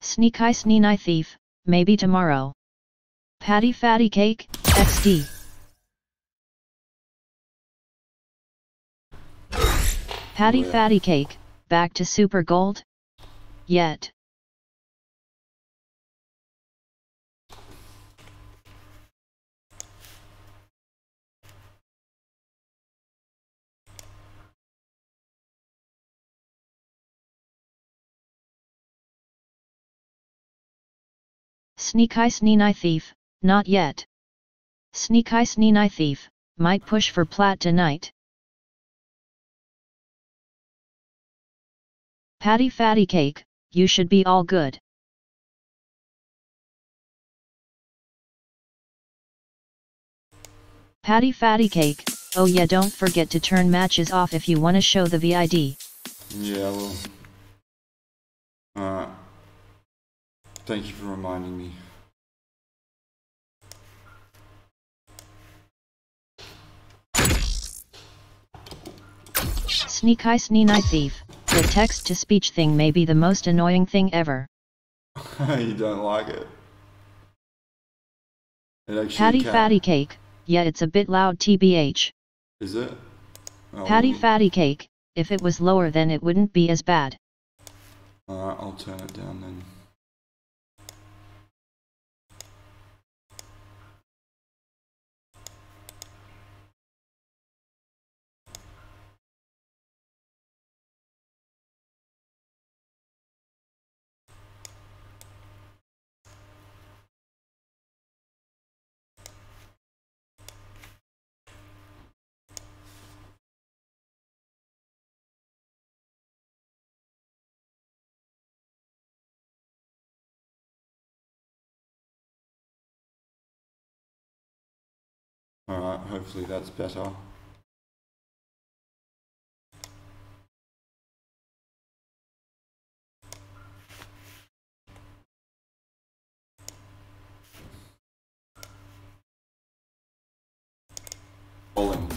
Sneak Eye Sneen Eye Thief, maybe tomorrow. Patty Fatty Cake, XD. Patty Fatty Cake, back to Super Gold? Yet. Sneak Eye Sneen Eye Thief, not yet. Sneak Eye Sneen Eye Thief, might push for plat tonight. Patty Fatty Cake, you should be all good. Patty Fatty Cake, oh yeah, don't forget to turn matches off if you wanna show the VID. Yeah, well. Alright. Thank you for reminding me. Sneak Eye Sneen Eye Thief, the text-to-speech thing may be the most annoying thing ever. You don't like it? It actually Patty can. Fatty Cake, yeah, it's a bit loud tbh. Is it? Oh, Patty Fatty Cake, if it was lower then it wouldn't be as bad. Alright, I'll turn it down then. Alright, hopefully that's better.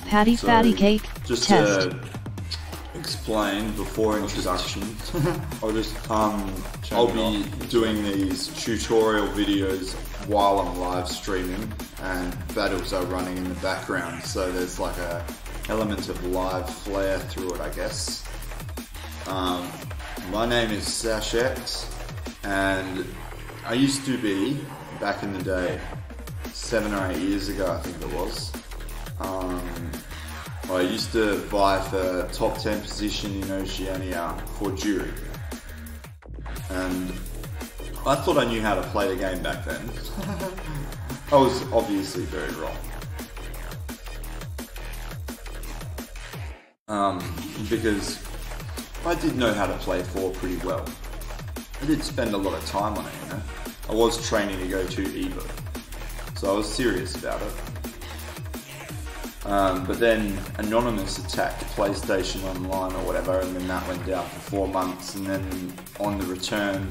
Patty Fatty Cake, just test. to explain before introduction, I'll be doing these tutorial videos while I'm live streaming, and battles are running in the background, so there's like a element of live flair through it, I guess. My name is Sash, and I used to be, back in the day, 7 or 8 years ago I think it was, I used to vie for top 10 position in Oceania for jury, and I thought I knew how to play the game back then. I was obviously very wrong, because I did know how to play 4 pretty well. I did spend a lot of time on it, you know. I was training to go to EVO, so I was serious about it. But then Anonymous attacked PlayStation Online or whatever, and then that went down for 4 months, and then on the return,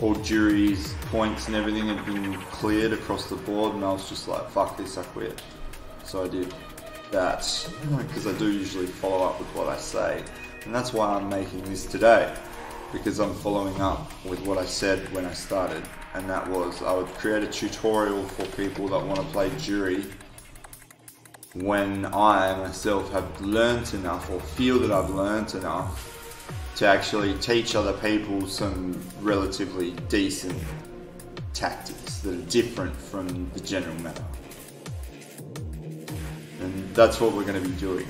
all juries, points and everything had been cleared across the board, and I was just like, fuck this, I quit. So I did that, because I do usually follow up with what I say, and that's why I'm making this today, because I'm following up with what I said when I started, and that was I would create a tutorial for people that want to play jury when I myself have learnt enough, or feel that I've learnt enough to actually teach other people some relatively decent tactics that are different from the general meta. And that's what we're going to be doing.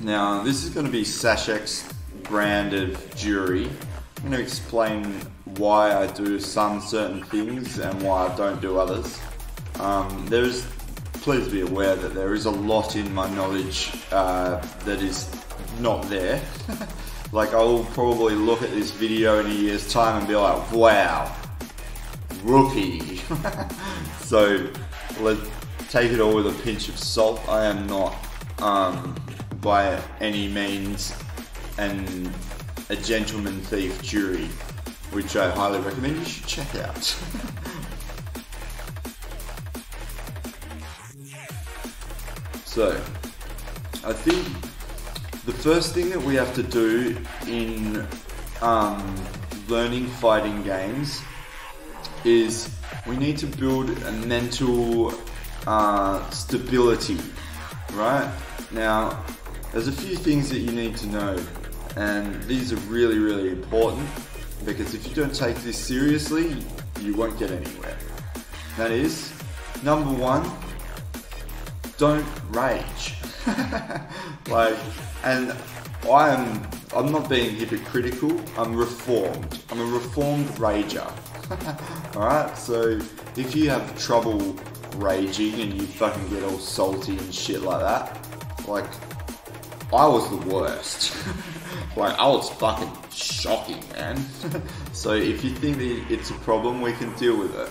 Now, this is going to be Sash's brand of jury. I'm going to explain why I do some certain things and why I don't do others. Please be aware that there is a lot in my knowledge that is not there. Like, I'll probably look at this video in a year's time and be like, wow, rookie. So let's take it all with a pinch of salt. I am not by any means a gentleman thief jury, which I highly recommend you should check out. So, I think the first thing that we have to do in learning fighting games is we need to build a mental stability, right? Now, there's a few things that you need to know, and these are really, really important, because if you don't take this seriously, you won't get anywhere. That is, number one, don't rage. And I'm not being hypocritical, I'm reformed. I'm a reformed rager. Alright, so if you have trouble raging and you fucking get all salty and shit like that, like, I was the worst. Like, I was fucking shocking, man. So if you think that it's a problem, we can deal with it.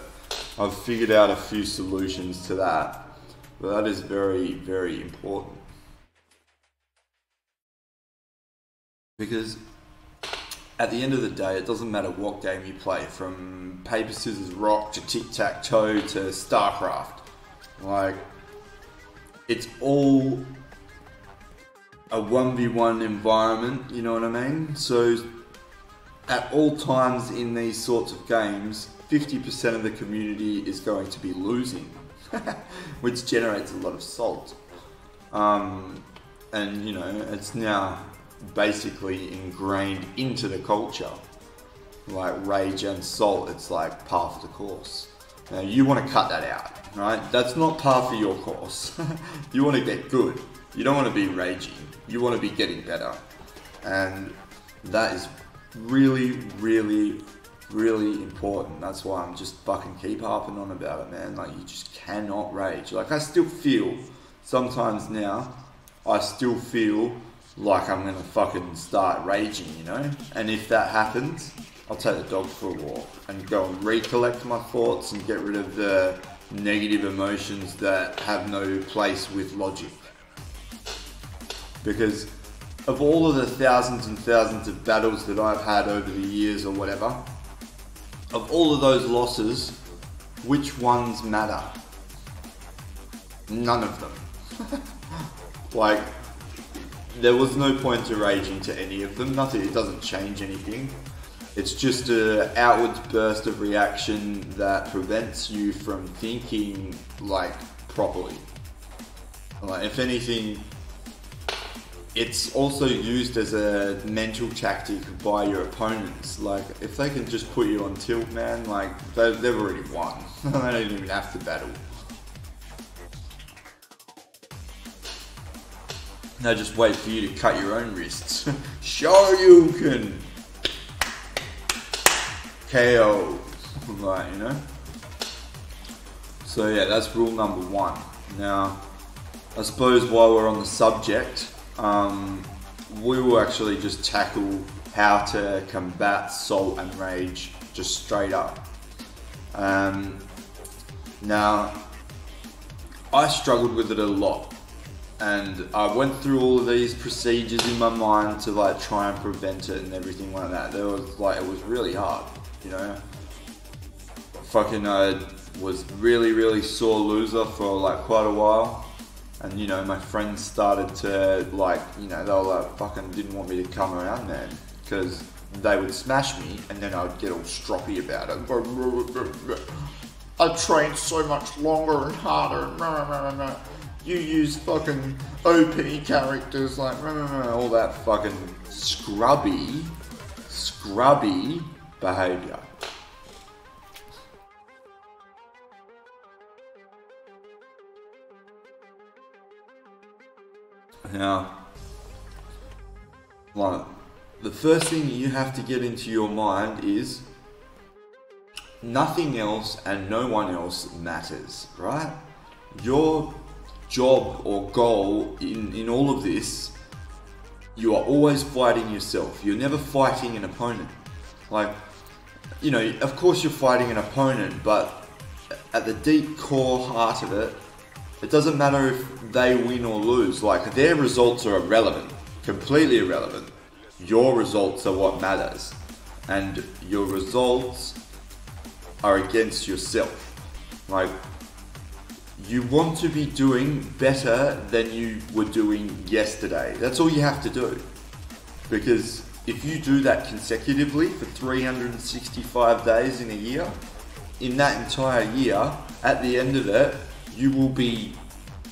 I've figured out a few solutions to that, but that is very, very important. Because at the end of the day, it doesn't matter what game you play, from paper, scissors, rock to tic-tac-toe to StarCraft. Like, it's all a 1v1 environment, you know what I mean? So at all times in these sorts of games, 50% of the community is going to be losing, which generates a lot of salt. And you know, it's now basically ingrained into the culture. Like rage and salt, it's like par for the course. Now you want to cut that out, right? That's not par for your course. You want to get good. You don't want to be raging. You want to be getting better. And that is really, really, really important. That's why I'm just fucking keep harping on about it, man. Like, you just cannot rage. Like, I still feel, sometimes now, I still feel like I'm gonna fucking start raging, you know? And if that happens, I'll take the dog for a walk and go and recollect my thoughts and get rid of the negative emotions that have no place with logic. Because of all of the thousands and thousands of battles that I've had over the years or whatever, of all of those losses, which ones matter? None of them. Like, there was no point to raging to any of them. Nothing, it doesn't change anything. It's just an outward burst of reaction that prevents you from thinking, like, properly. Like, if anything, it's also used as a mental tactic by your opponents. Like, if they can just put you on tilt, man, like, they've already won. They don't even have to battle. They just wait for you to cut your own wrists. Shoryuken! KO. Right, you know? So yeah, that's rule number one. Now, I suppose while we're on the subject, we will actually just tackle how to combat salt and rage just straight up. Now, I struggled with it a lot, and I went through all of these procedures in my mind to like try and prevent it and everything like that. There was like, it was really hard, you know. Fucking was really, really sore loser for like quite a while. And you know, my friends started to like, you know, they were like fucking didn't want me to come around then, because they would smash me and then I would get all stroppy about it. I trained so much longer and harder. You use fucking OP characters, like all that fucking scrubby behavior. Now, like, the first thing you have to get into your mind is nothing else and no one else matters, right? Your job or goal in all of this, you are always fighting yourself. You're never fighting an opponent. Like, you know, of course you're fighting an opponent, but at the deep core heart of it, it doesn't matter if they win or lose. Like, their results are irrelevant, completely irrelevant. Your results are what matters, and your results are against yourself. Like, you want to be doing better than you were doing yesterday. That's all you have to do. Because if you do that consecutively for 365 days in a year, in that entire year, at the end of it, you will be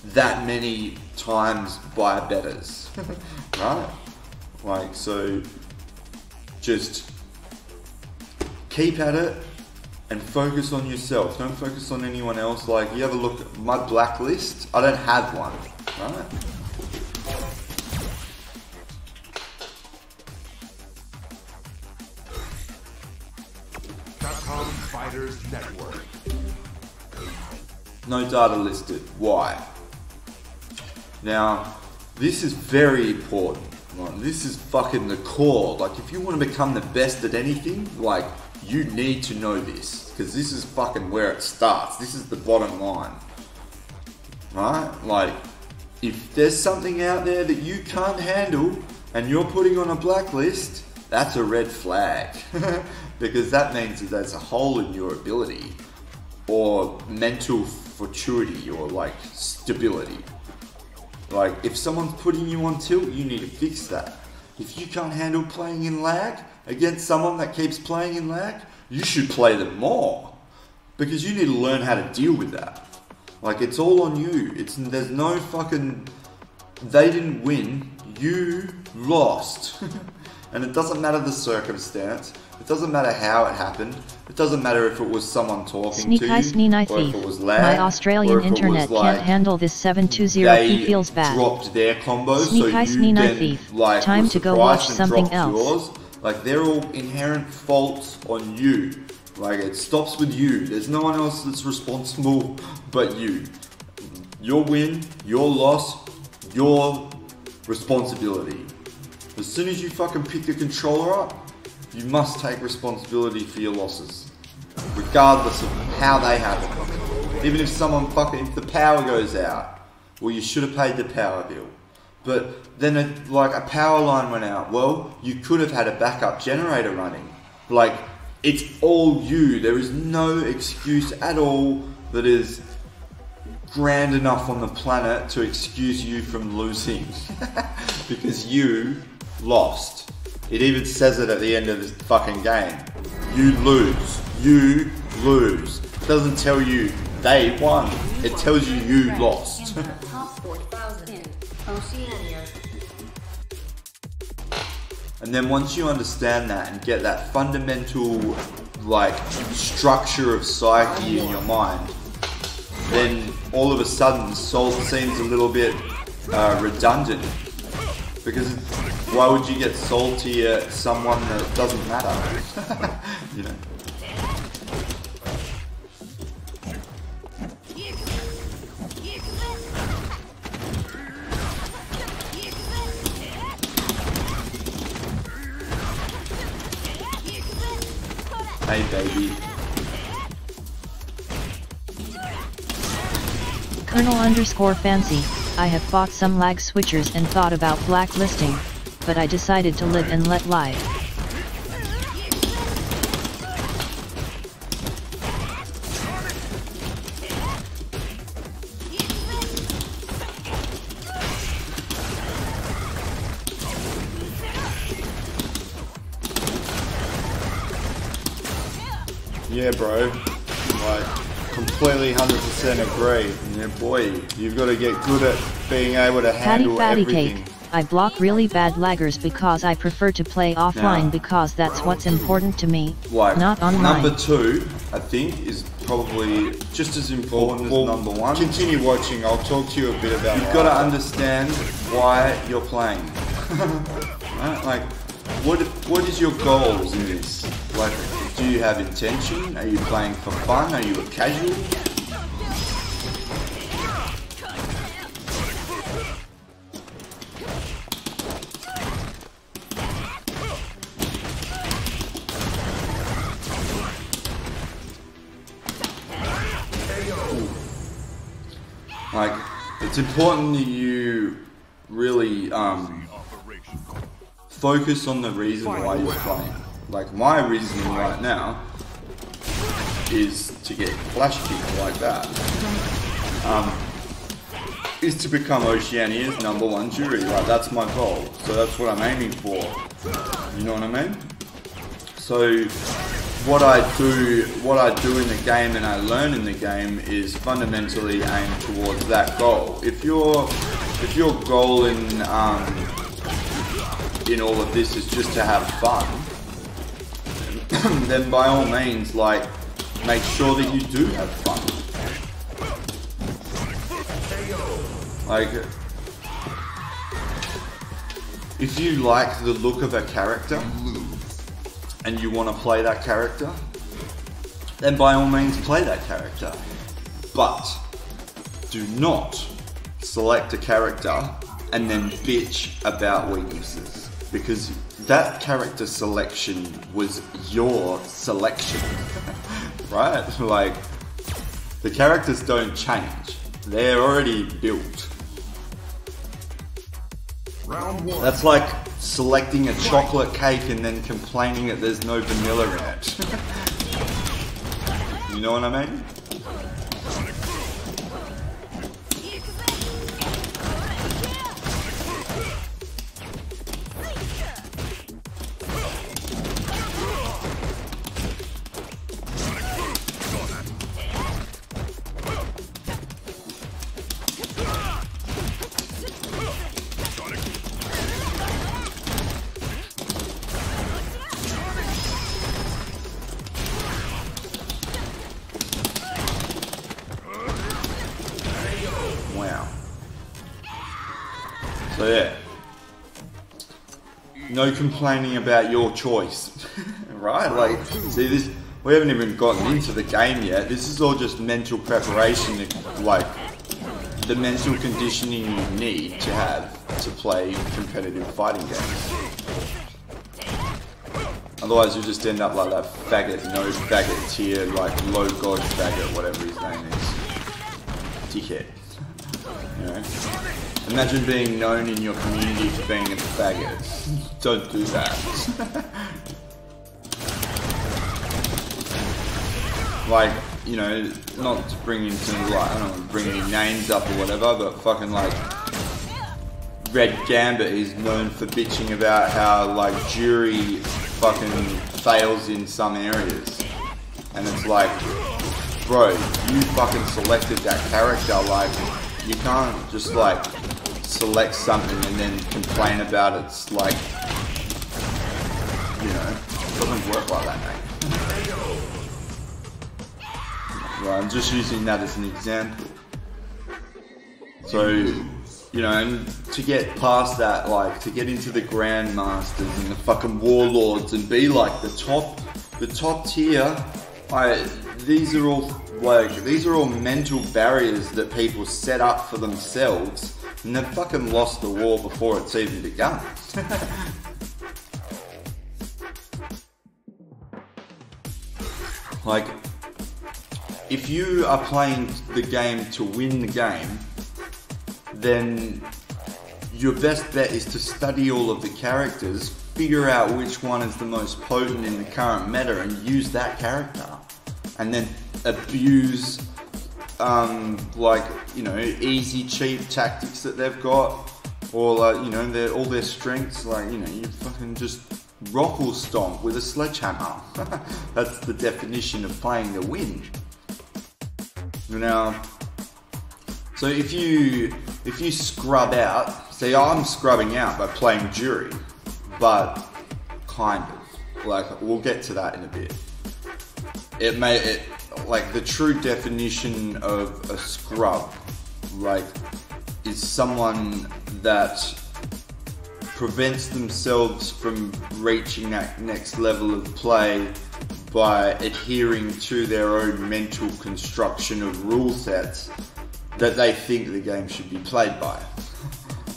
that many times by betters. Right? Like, so just keep at it and focus on yourself. Don't focus on anyone else. Like, you have a look at my blacklist. I don't have one, right? Capcom Fighters Network. No data listed. Why? Now, this is very important. Right? This is fucking the core. Like, if you want to become the best at anything, like, you need to know this. Because this is fucking where it starts. This is the bottom line. Right? Like, if there's something out there that you can't handle and you're putting on a blacklist, that's a red flag. Because that means that there's a hole in your ability or mental fortuity or like stability. Like, if someone's putting you on tilt, you need to fix that. If you can't handle playing in lag against someone that keeps playing in lag, you should play them more. Because you need to learn how to deal with that. Like, it's all on you. There's no fucking... They didn't win, you lost. And it doesn't matter the circumstance. It doesn't matter how it happened. It doesn't matter if it was someone talking to you, or if it was lag, my Australian internet can't handle this 720p feels bad. Dropped their combos, Sneak so high, you then like time to go watch something else. Yours. Like, they're all inherent faults on you. Like, it stops with you. There's no one else that's responsible but you. Your win, your loss, your responsibility. As soon as you fucking pick the controller up, you must take responsibility for your losses. Regardless of how they happen. Even if someone fucking, if the power goes out, well, you should have paid the power bill. But then a power line went out. Well, you could have had a backup generator running. Like, it's all you. There is no excuse at all that is grand enough on the planet to excuse you from losing. Because you lost. It even says it at the end of this fucking game. You lose. You lose. It doesn't tell you they won. It tells you you lost. In the top 4,000 in Oceania. And then once you understand that and get that fundamental like structure of psyche in your mind, then all of a sudden Soul seems a little bit redundant. Because why would you get salty at someone that doesn't matter? You know. Hey baby. Colonel_Fancy, I have bought some lag switchers and thought about blacklisting, but I decided to live and let live. Yeah, bro. Like, completely 100% agree. Yeah, boy, you've got to get good at being able to handle everything. Cake. I block really bad laggers because I prefer to play offline because that's what's important to me, like, not online. Number 2, I think, is probably just as important as number 1. Continue watching, I'll talk to you a bit about it. You've got to understand why you're playing. Right? Like, what is your goals in this? Like, do you have intention? Are you playing for fun? Are you a casual? Like, it's important that you really focus on the reason why you're playing. Like, my reasoning right now is to get flash kicked like that. is to become Oceania's #1 jury. Like, that's my goal. So that's what I'm aiming for. You know what I mean? So what I do in the game and I learn in the game is fundamentally aimed towards that goal. If your goal in all of this is just to have fun, then by all means, like, make sure that you do have fun. Like, if you like the look of a character and you want to play that character, then by all means play that character. But do not select a character and then bitch about weaknesses, because that character selection was your selection, right? Like, the characters don't change. They're already built. That's like selecting a chocolate cake and then complaining that there's no vanilla in it. You know what I mean? Wow. So yeah, no complaining about your choice, right? Like, see this, we haven't even gotten into the game yet. This is all just mental preparation, like the mental conditioning you need to have to play competitive fighting games. Otherwise you'll just end up like that faggot, no faggot tier, like low god faggot, whatever his name is. Dickhead. You know? Imagine being known in your community for being a faggot. Don't do that. Like, you know, not to bring into, like, I don't want to bring any names up or whatever, but fucking like Red Gambit is known for bitching about how like jury fucking fails in some areas. And it's like, bro, you fucking selected that character. Like, you can't just like select something and then complain about it. It's like, you know, it doesn't work like that, mate. Right, I'm just using that as an example. So, you know, and to get past that, like, to get into the Grandmasters and the fucking Warlords and be like the top tier, these are all mental barriers that people set up for themselves, and they've fucking lost the war before it's even begun. Like, if you are playing the game to win the game, then your best bet is to study all of the characters, figure out which one is the most potent in the current meta and use that character. And then abuse, like, you know, easy, cheap tactics that they've got, or like, you know, all their strengths. Like, you know, you fucking just rock or stomp with a sledgehammer. That's the definition of playing to win. Now, so if you scrub out, see, I'm scrubbing out by playing jury, but kind of, like, we'll get to that in a bit. Like, the true definition of a scrub, like, is someone that prevents themselves from reaching that next level of play by adhering to their own mental construction of rule sets that they think the game should be played by.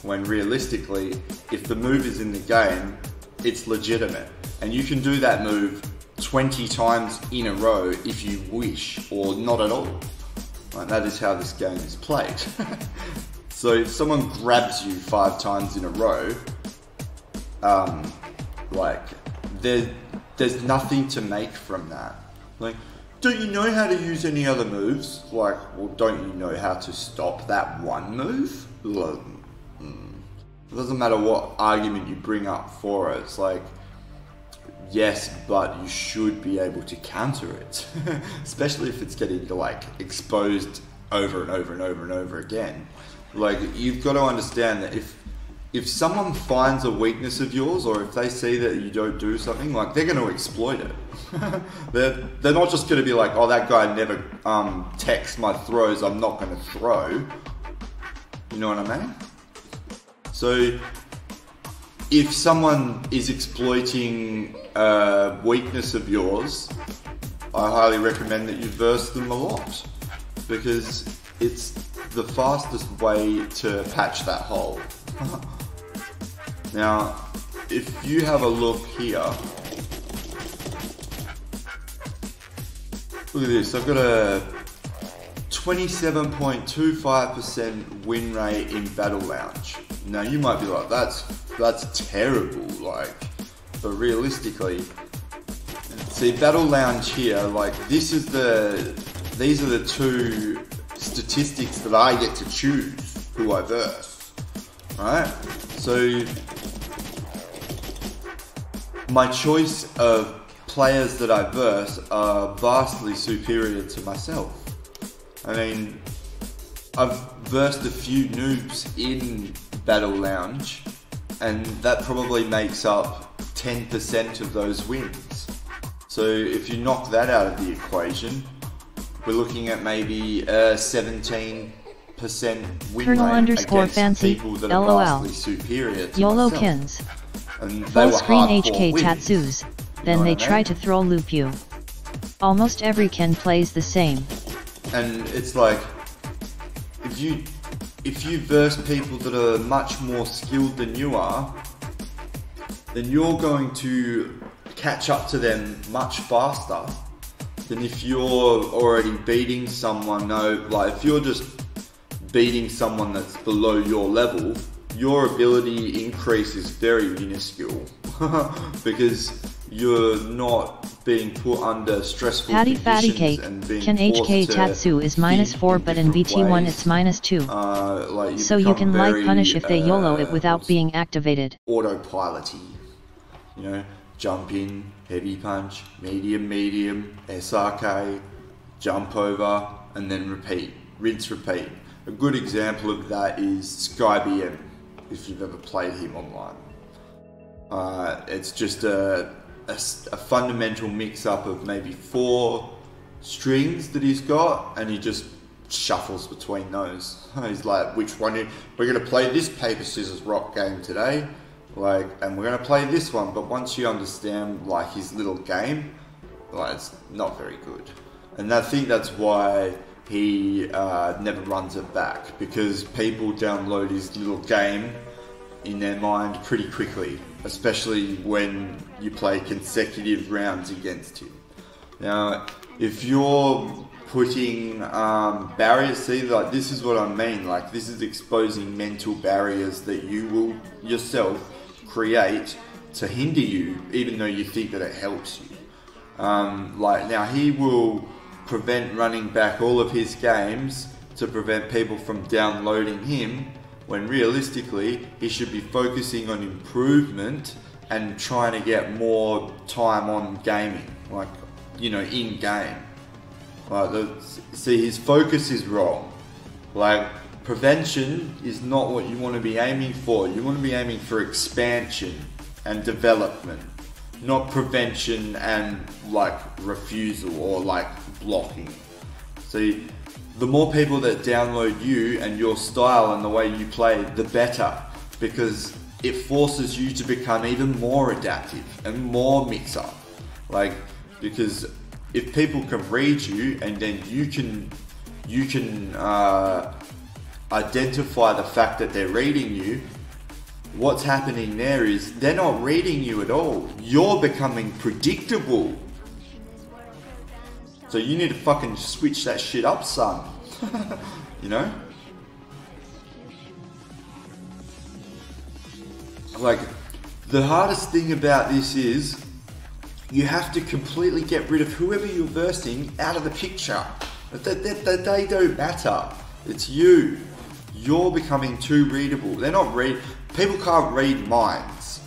When realistically, if the move is in the game, it's legitimate. And you can do that move 20 times in a row if you wish, or not at all. Like, that is how this game is played. So if someone grabs you 5 times in a row, like, there's nothing to make from that. Like, don't you know how to use any other moves? Like, well, don't you know how to stop that one move? Like, it doesn't matter what argument you bring up for it. It's like, yes, but you should be able to counter it. Especially if it's getting like exposed over and over and over and over again. Like, you've got to understand that if someone finds a weakness of yours, or if they see that you don't do something, like, they're going to exploit it. they're not just going to be like, oh, that guy never techs my throws, I'm not going to throw. You know what I mean? So if someone is exploiting a weakness of yours, I highly recommend that you verse them a lot, because it's the fastest way to patch that hole. Now, if you have a look here, look at this, I've got a 27.25% win rate in Battle Lounge. Now you might be like, that's terrible, like, but realistically, see, Battle Lounge here, like, these are the two statistics that I get to choose who I verse, right? So my choice of players that I verse are vastly superior to myself. I mean, I've versed a few noobs in Battle Lounge, and that probably makes up 10% of those wins. So if you knock that out of the equation, we're looking at maybe a 17% win Colonel rate _ against fancy, people that are LOL. vastly superior to YOLO myself. Kins. And they Full were screen hardcore HK wins. Tatsus. Then know they what I try mean? to throw loop you. Almost every Ken plays the same. And it's like, if you verse people that are much more skilled than you are, then you're going to catch up to them much faster than if you're already beating someone. No, like, if you're just beating someone that's below your level, your ability increase is very minuscule because you're not being put under stressful Patty Fatty conditions Cake. and being Ken forced HK to Tatsu is think -4, but in different BT1 ways. it's -2. Like, So you become can like very, punish if they YOLO it without being activated. autopilot-y. You know, jump in, heavy punch, medium, SRK, jump over, and then repeat, rinse, repeat. A good example of that is SkyBM, if you've ever played him online. It's just a fundamental mix-up of maybe 4 strings that he's got, and he just shuffles between those. He's like, which one? We're going to play this paper, scissors, rock game today, like, and we're going to play this one. But once you understand, like, his little game, like, it's not very good. And I think that's why he never runs it back, because people download his little game in their mind pretty quickly, especially when you play consecutive rounds against him. Now, if you're putting barriers, see, like, this is what I mean, like, this is exposing mental barriers that you will yourself create to hinder you, even though you think that it helps you. Like, now he will prevent running back all of his games to prevent people from downloading him, when realistically he should be focusing on improvement and trying to get more time on gaming, like, you know, in game. Like, see, his focus is wrong. Like, prevention is not what you want to be aiming for. You want to be aiming for expansion and development, not prevention and, like, refusal or, like, blocking. See, the more people that download you and your style and the way you play, the better, because it forces you to become even more adaptive and more mix-up. Like, because if people can read you and then you can identify the fact that they're reading you, what's happening there is they're not reading you at all. You're becoming predictable. So you need to fucking switch that shit up, son. You know? Like, the hardest thing about this is you have to completely get rid of whoever you're versing out of the picture. They don't matter. It's you. You're becoming too readable. People can't read minds.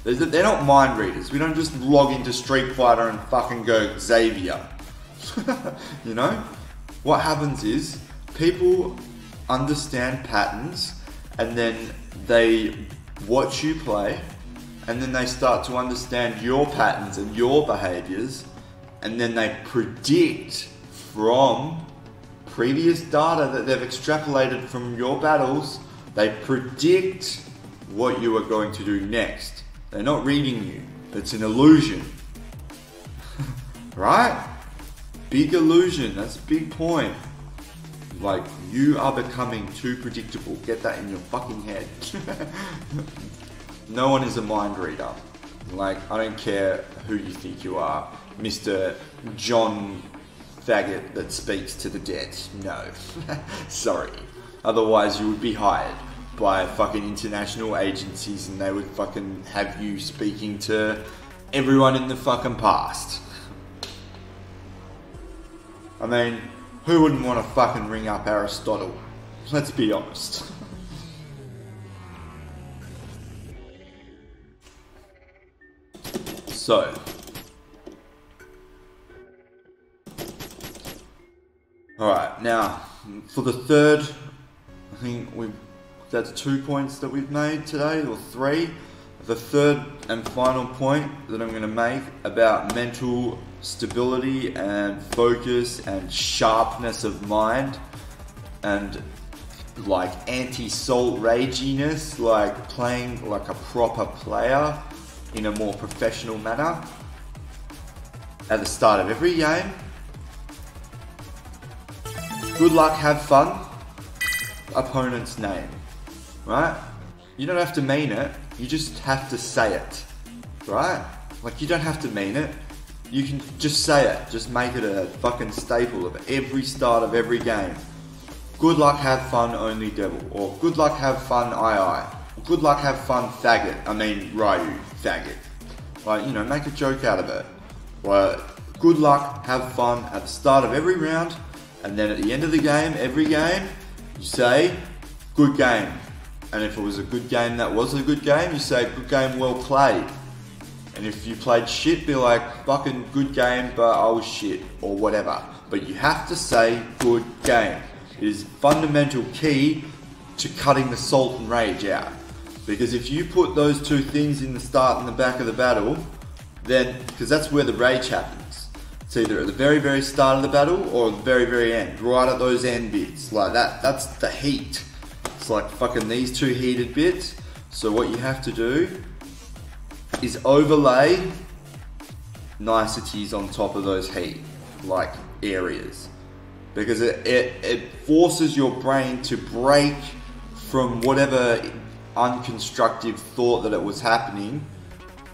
They're not mind readers. We don't just log into Street Fighter and fucking go Xavier. You know? What happens is people understand patterns and then they watch you play and then they start to understand your patterns and your behaviors and then they predict from previous data that they've extrapolated from your battles. They predict what you are going to do next. They're not reading you. It's an illusion. Right? Big illusion. That's a big point. Like, you are becoming too predictable. Get that in your fucking head. No one is a mind reader. Like, I don't care who you think you are. Mr. John Faggot that speaks to the dead. No. Sorry. Otherwise you would be hired by fucking international agencies and they would fucking have you speaking to everyone in the fucking past. I mean, who wouldn't want to fucking ring up Aristotle? Let's be honest. So, alright, now, for the third, I think that's 2 points that we've made today, or 3. The third and final point that I'm going to make about mental stability and focus and sharpness of mind and like anti-salt raginess, like playing like a proper player in a more professional manner at the start of every game. Good luck, have fun. Opponent's name, right? You don't have to mean it, you just have to say it, right? Like, you don't have to mean it, you can just say it, just make it a fucking staple of every start of every game. Good luck, have fun, only devil, or good luck, have fun, I. Good luck, have fun, faggot. I mean, Ryu, faggot. Like, you know, make a joke out of it. Well, good luck, have fun at the start of every round, and then at the end of the game, every game, you say, good game. And if it was a good game that was a good game, you say, good game, well played. And if you played shit, be like, fucking good game, but I was shit, or whatever. But you have to say, good game. It is fundamental key to cutting the salt and rage out. Because if you put those two things in the start and the back of the battle, then, because that's where the rage happens. It's either at the very, very start of the battle or at the very, very end. Right at those end bits. Like that, that's the heat. It's like fucking these two heated bits. So what you have to do is overlay niceties on top of those heat, like areas. Because it forces your brain to break from whatever unconstructive thought that it was happening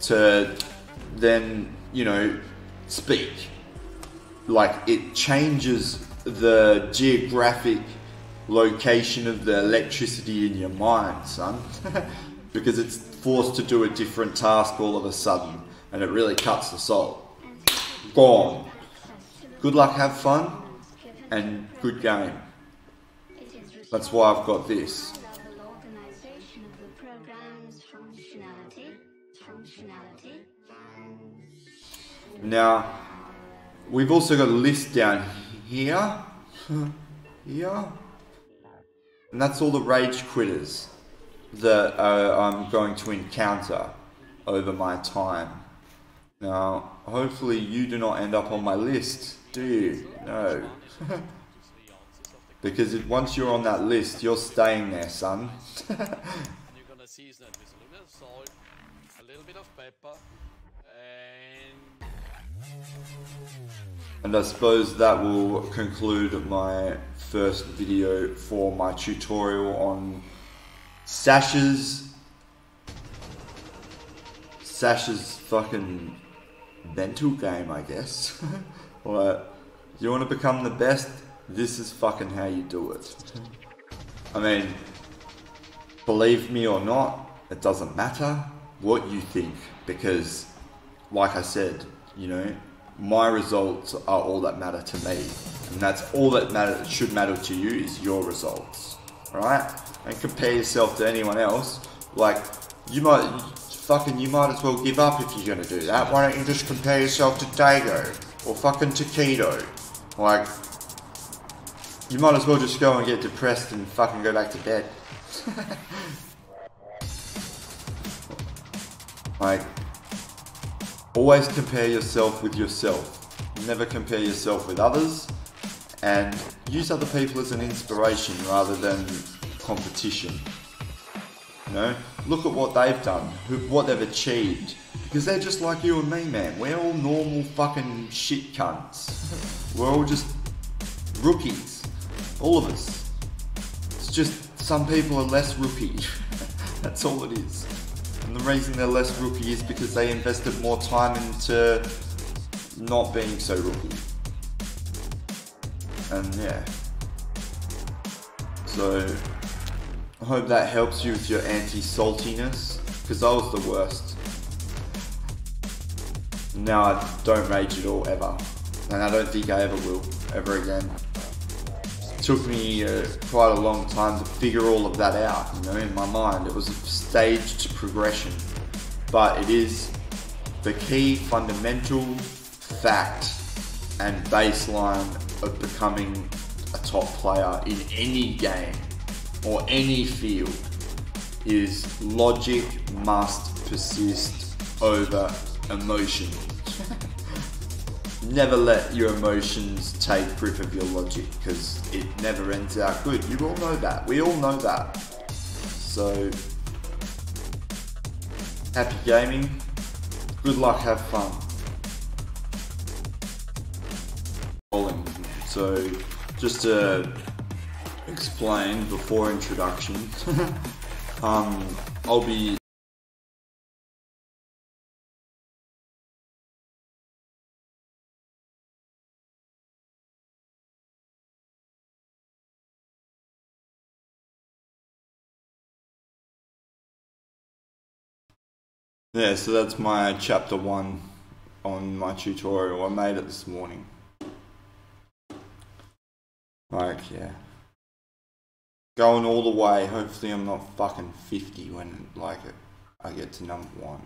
to then, you know, speak. Like, it changes the geographic location of the electricity in your mind, son. Because it's forced to do a different task all of a sudden, and it really cuts the soul. Gone. Good luck, have fun, and good game. That's why I've got this. Now, we've also got a list down here, here, and that's all the rage quitters that I'm going to encounter over my time. Now, hopefully you do not end up on my list, do you? No. Because once you're on that list, you're staying there, son. You're gonna season it with a little bit of salt, a little bit of pepper, and I suppose that will conclude my first video for my tutorial on Sash's fucking mental game, I guess. Like, you want to become the best? This is fucking how you do it. I mean, believe me or not, it doesn't matter what you think, because, like I said, You know, my results are all that matter to me, and that's all that should matter to you is your results, alright? And compare yourself to anyone else. Like, you might as well give up if you're gonna do that. Why don't you just compare yourself to Dago or fucking Taquito? Like, you might as well just go and get depressed and fucking go back to bed. Like, always compare yourself with yourself. Never compare yourself with others, and use other people as an inspiration rather than competition. You know, look at what they've done, what they've achieved, because they're just like you and me, man. We're all normal fucking shit cunts. We're all just rookies, all of us. It's just some people are less rookie. That's all it is. And the reason they're less rookie is because they invested more time into not being so rookie. And yeah. So, I hope that helps you with your anti-saltiness, because I was the worst. Now I don't rage at all, ever. And I don't think I ever will, ever again. It took me quite a long time to figure all of that out, you know, in my mind. It was a staged progression. But it is the key fundamental fact and baseline of becoming a top player in any game or any field is logic must persist over emotion. Never let your emotions take grip of your logic, because it never ends out good. You all know that. We all know that. So, happy gaming. Good luck, have fun. So, just to explain before introduction, I'll be yeah, so that's my chapter 1 on my tutorial. I made it this morning. Like, yeah. Going all the way. Hopefully I'm not fucking 50 when, like, I get to number 1.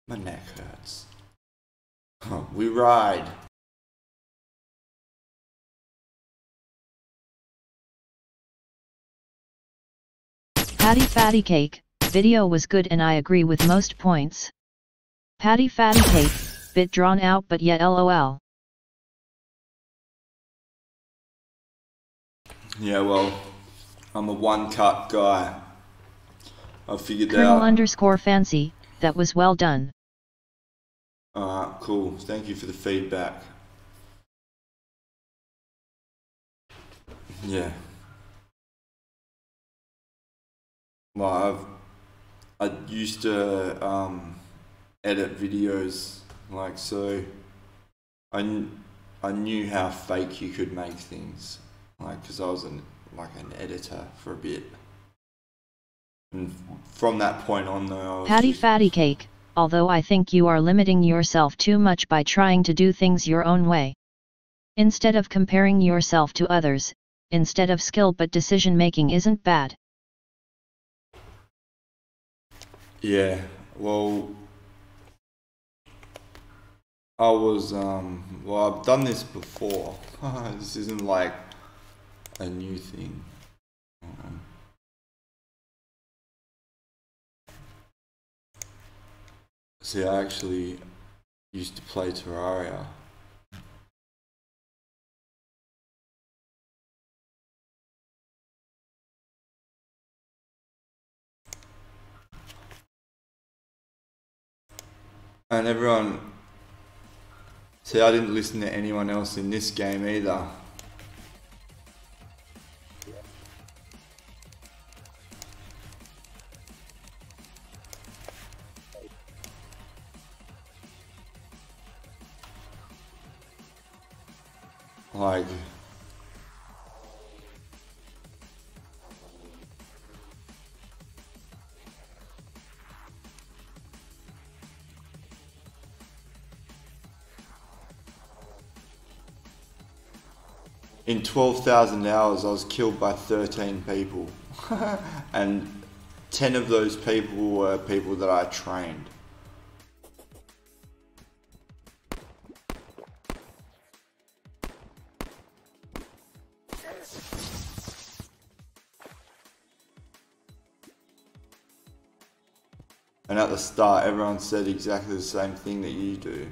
My neck hurts. We ride. Patty Fatty Cake, video was good and I agree with most points. Patty Fatty Cake, bit drawn out but yet lol. Yeah, well, I'm a one-cut guy. I figured Colonel out. _fancy, that was well done. Alright, cool. Thank you for the feedback. Yeah. Well, I used to edit videos, like, so I knew how fake you could make things, like, because I was an editor for a bit. And from that point on, though, I was Patty Fatty Cake, although I think you are limiting yourself too much by trying to do things your own way. Instead of comparing yourself to others, instead of skill but decision making isn't bad. Yeah, well, I was, well, I've done this before. This isn't like a new thing. See, I actually used to play Terraria. And everyone, see, I didn't listen to anyone else in this game either. Like, In 12,000 hours, I was killed by 13 people. And 10 of those people were people that I trained. And at the start, everyone said exactly the same thing that you do.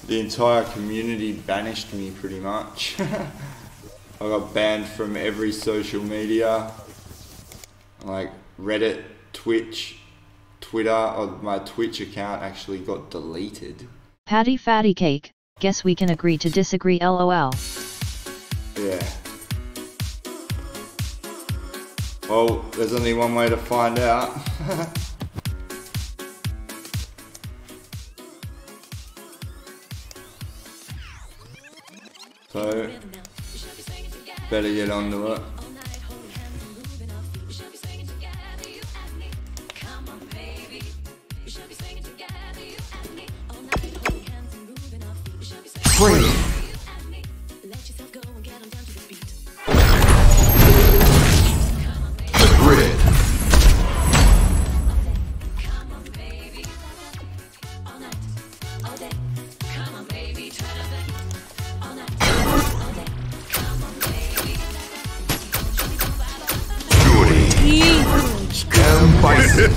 The entire community banished me pretty much. I got banned from every social media, like Reddit, Twitch, Twitter, or my Twitch account actually got deleted. Patty Fatty Cake, guess we can agree to disagree LOL. Yeah. Well, there's only one way to find out. So, better get onto it. Training. The grid. Scam bison.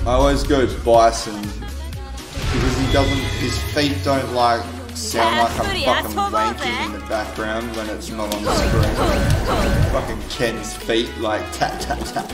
I always go Bison because his feet don't like sound like I'm fucking wanking in the background when it's not on the screen. Fucking Ken's feet like tap tap tap.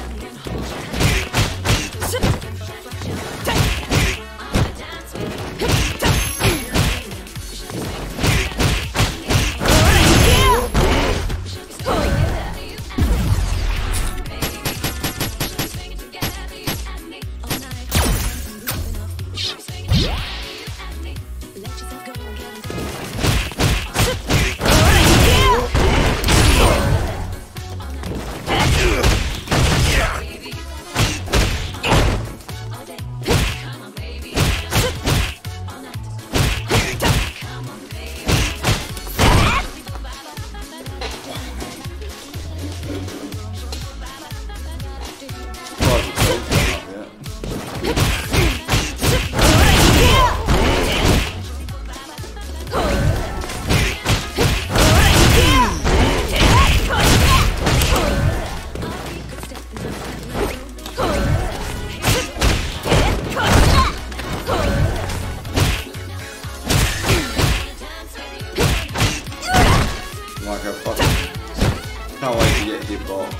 Like a fucking... Can't wait to get hitbox.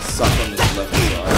Suck on this left side.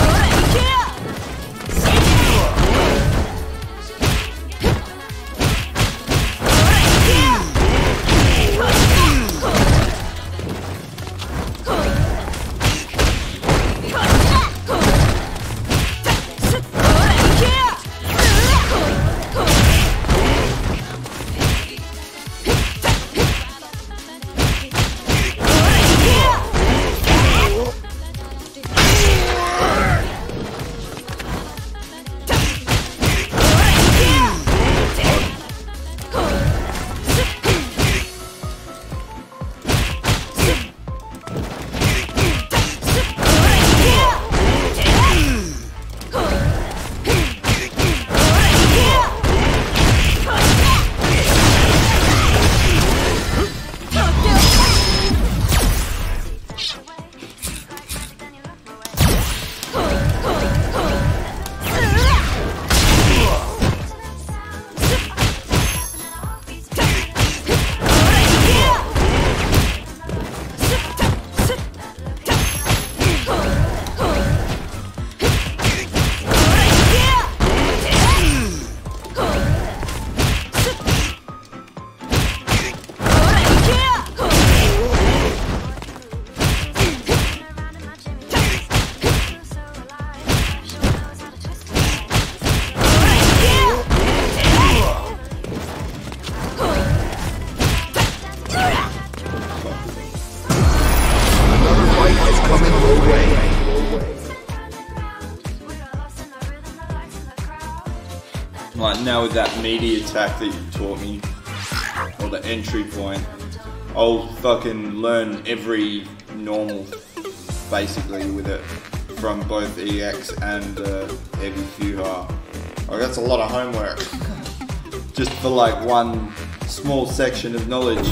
Like now with that meaty attack that you taught me, or the entry point, I'll fucking learn every normal basically with it from both EX and Heavy Fuha. Like that's a lot of homework just for like one small section of knowledge.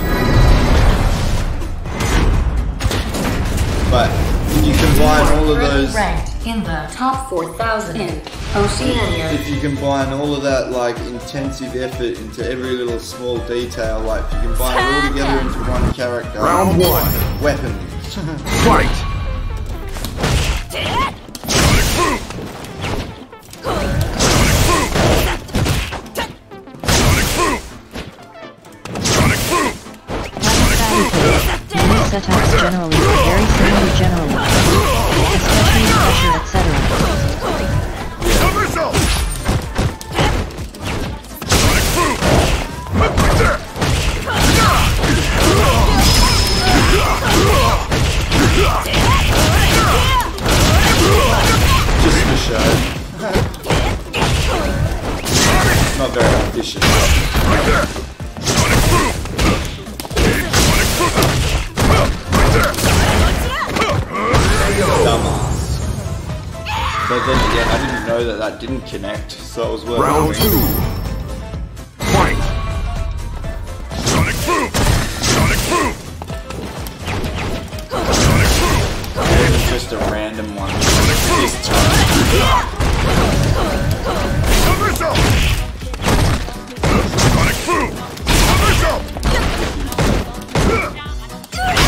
But if you combine all of those, ranked in the top 4,000 in Oceania. if you combine all of that like intensive effort into every little small detail, like if you combine it all together into one character. Round 1. Weapon. Fight! Many setups generally are very similar generally, especially pressure, etc. Somersault! Just for show. Not very efficient. Dumbass. But then again, I didn't know that that didn't connect, so it was worth Round 2. doing. Fight! Sonic Boom! Sonic Boom! Sonic Boom! It was just a random one. This time. Somersault! Sonic Boom! Somersault! Sonic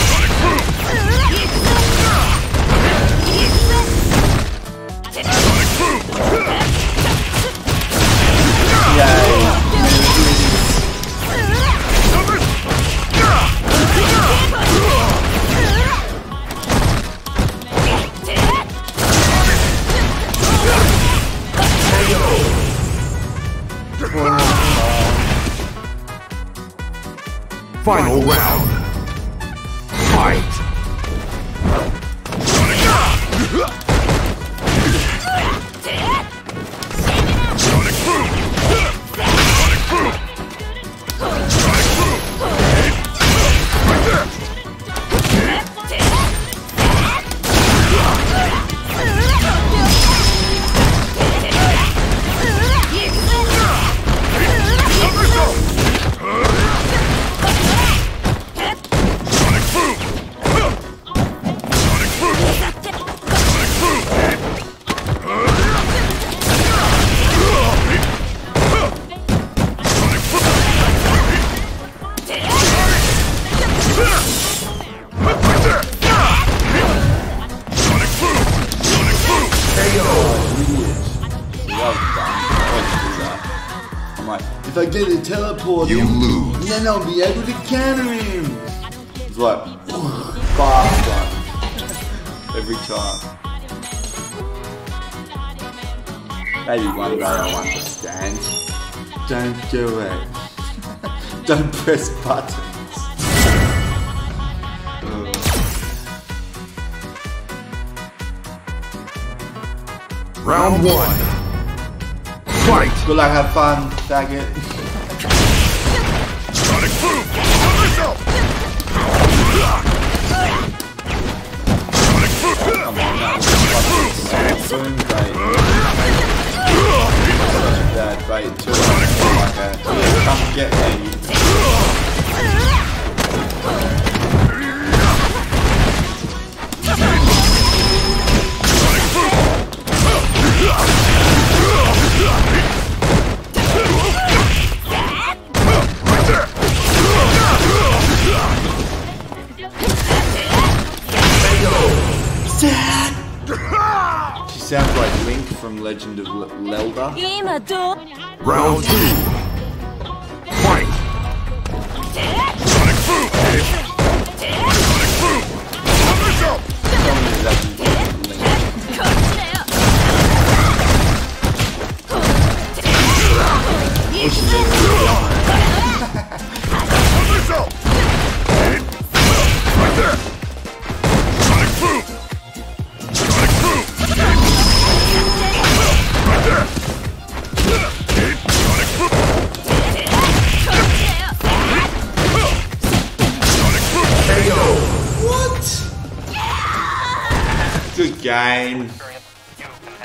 Boom! Sonic Boom! Yay. Final round. Fight! Sonic Boom! Sonic Boom! Sonic Boom! Right there! Somersault! Sonic Boom! Sonic Boom! Sonic Boom! I'm like, if I get a teleport, You lose. then I'll be able to counter him. It's like, faster. Every time. Maybe one day I'll understand. Don't do it. Don't press buttons. Round 1. Fight! Good luck, have fun, faggot. Sonic Boom! Somersault! Sonic Boom! Come on, that was fucking boom bait. Such a bad bait too. Like a, come get me. She sounds like Link from Legend of Zelda. Round 2. Fight! Sonic Boom! Sonic Boom! Somersault! Tell me that's Link. Somersault! Right there! Sonic Boom! Sonic Boom! Right there! Sonic game.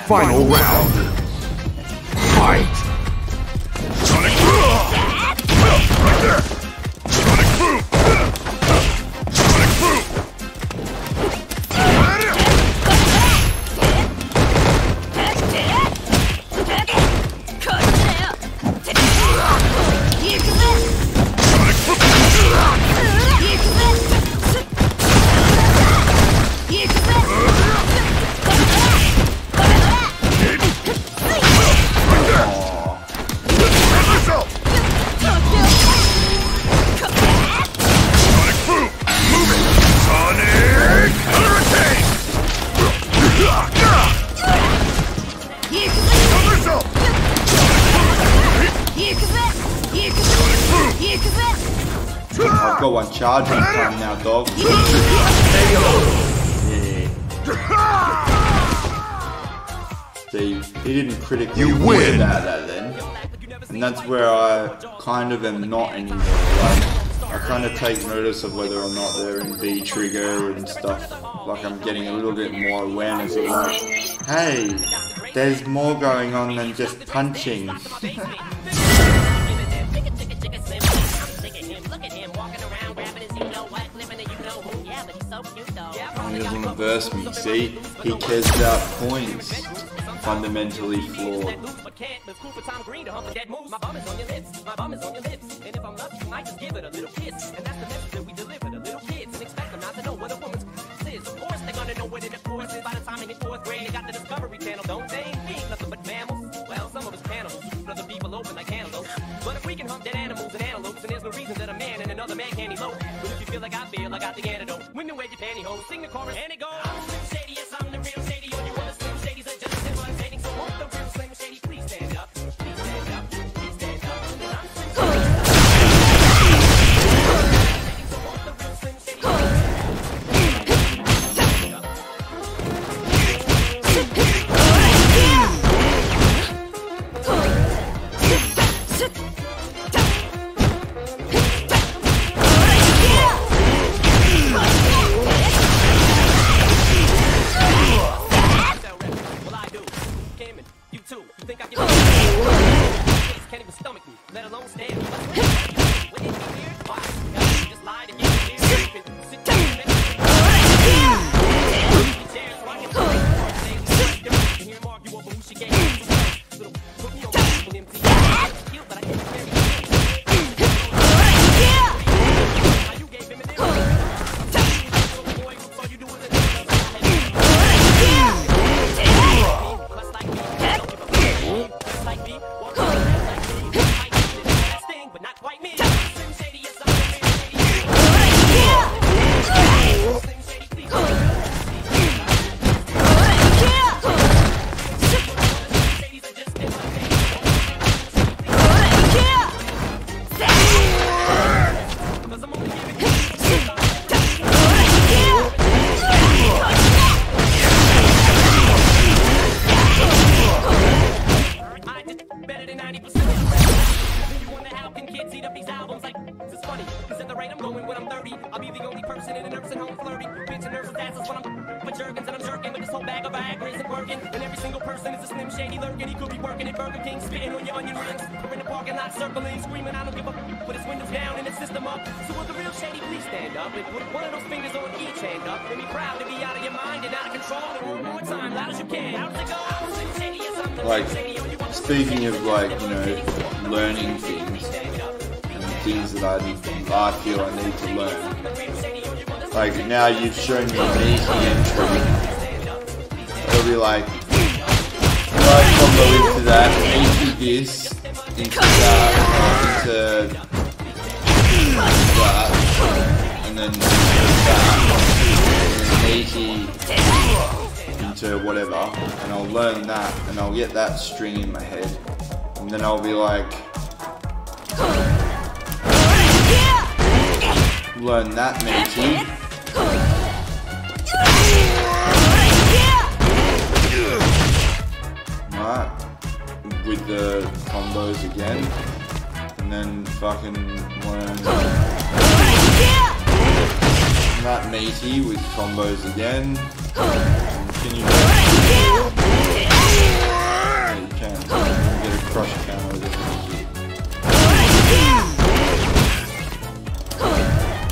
Final round. Fight! Sonic boom! Right there! Sonic boom! Sonic boom! I've got one charging time now, dog. Yeah. See, he didn't critically win that then. And that's where I kind of am not anymore. Like, I kind of take notice of whether or not they're in B trigger and stuff. Like I'm getting a little bit more awareness of like, hey, there's more going on than just punching. He doesn't reverse me, see? He cares about points. Fundamentally flawed. But if we can hunt dead animals and antelopes, and there's no reason that a man and another man can't elope. But if you feel like I feel, I got the antidote. When you wear your pantyhose, sing the chorus, and it goes. I'm Slim Shady, yes, I'm the real Shady. All you other Slim Shadys are just imitating. So won't the real Slim Shady please stand up? Please stand up, please stand up. I'm Slim Shady. So won't the real Slim Shady please stand up? Like, speaking of like, you know, learning things and things that I feel I need to learn. Like now you've shown me an easy entry. It'll be like, right combo into that, into this, into that, into that, and then that, and then easy into whatever, and I'll learn that, and I'll get that string in my head, and then I'll be like, learn that matey. Right, with the combos again, and then fucking learn that matey with combos again. Can you do it? Yeah, you can. You get a crush counter with it.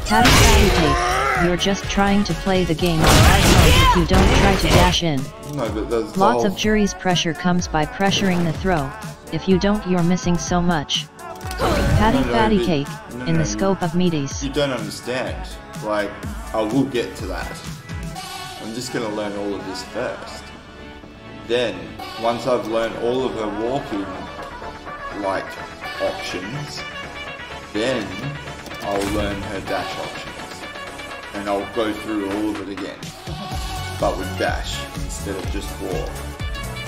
Patty Patty Cake, you're just trying to play the game on hard mode if you don't try to dash in. No, but there's Lots of jury's pressure comes by pressuring the throw. If you don't, you're missing so much. Patty Patty Cake, in the scope of meaties. You don't understand. Like, I will get to that. I'm just gonna learn all of this first. Then, once I've learned all of her walking, like, options, then I'll learn her dash options. And I'll go through all of it again. But with dash, instead of just walk.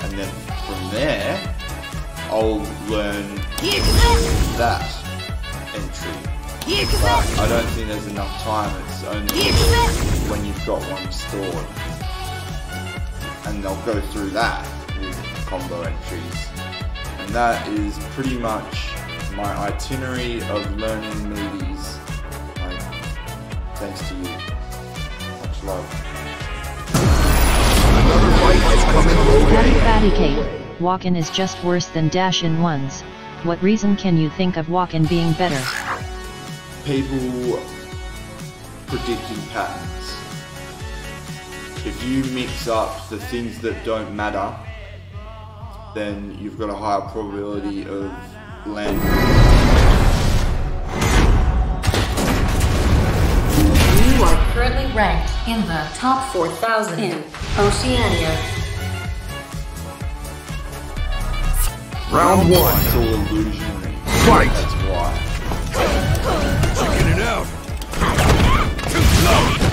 And then from there, I'll learn that entry. But I don't think there's enough time. It's only when you've got one stored. And I'll go through that with combo entries. And that is pretty much my itinerary of learning meaties. Like, thanks to you. Much love. Another fight is coming your Patty way. Patty Cake, walk-in is just worse than dash-in ones. What reason can you think of walk-in being better? People predicting patterns. If you mix up the things that don't matter, then you've got a higher probability of landing. You are currently ranked in the top 4,000 in Oceania. Round one. It's all illusionary. Fight. That's why. Chicken it out. Too slow.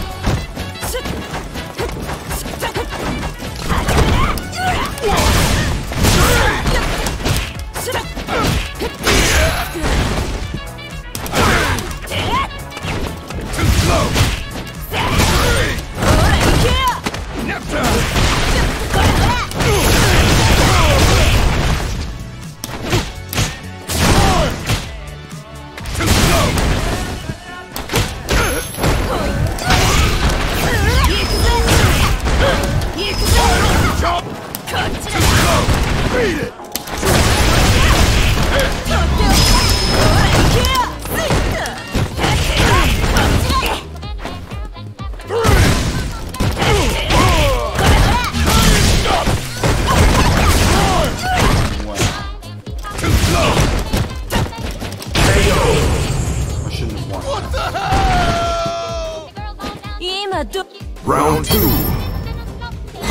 Round two.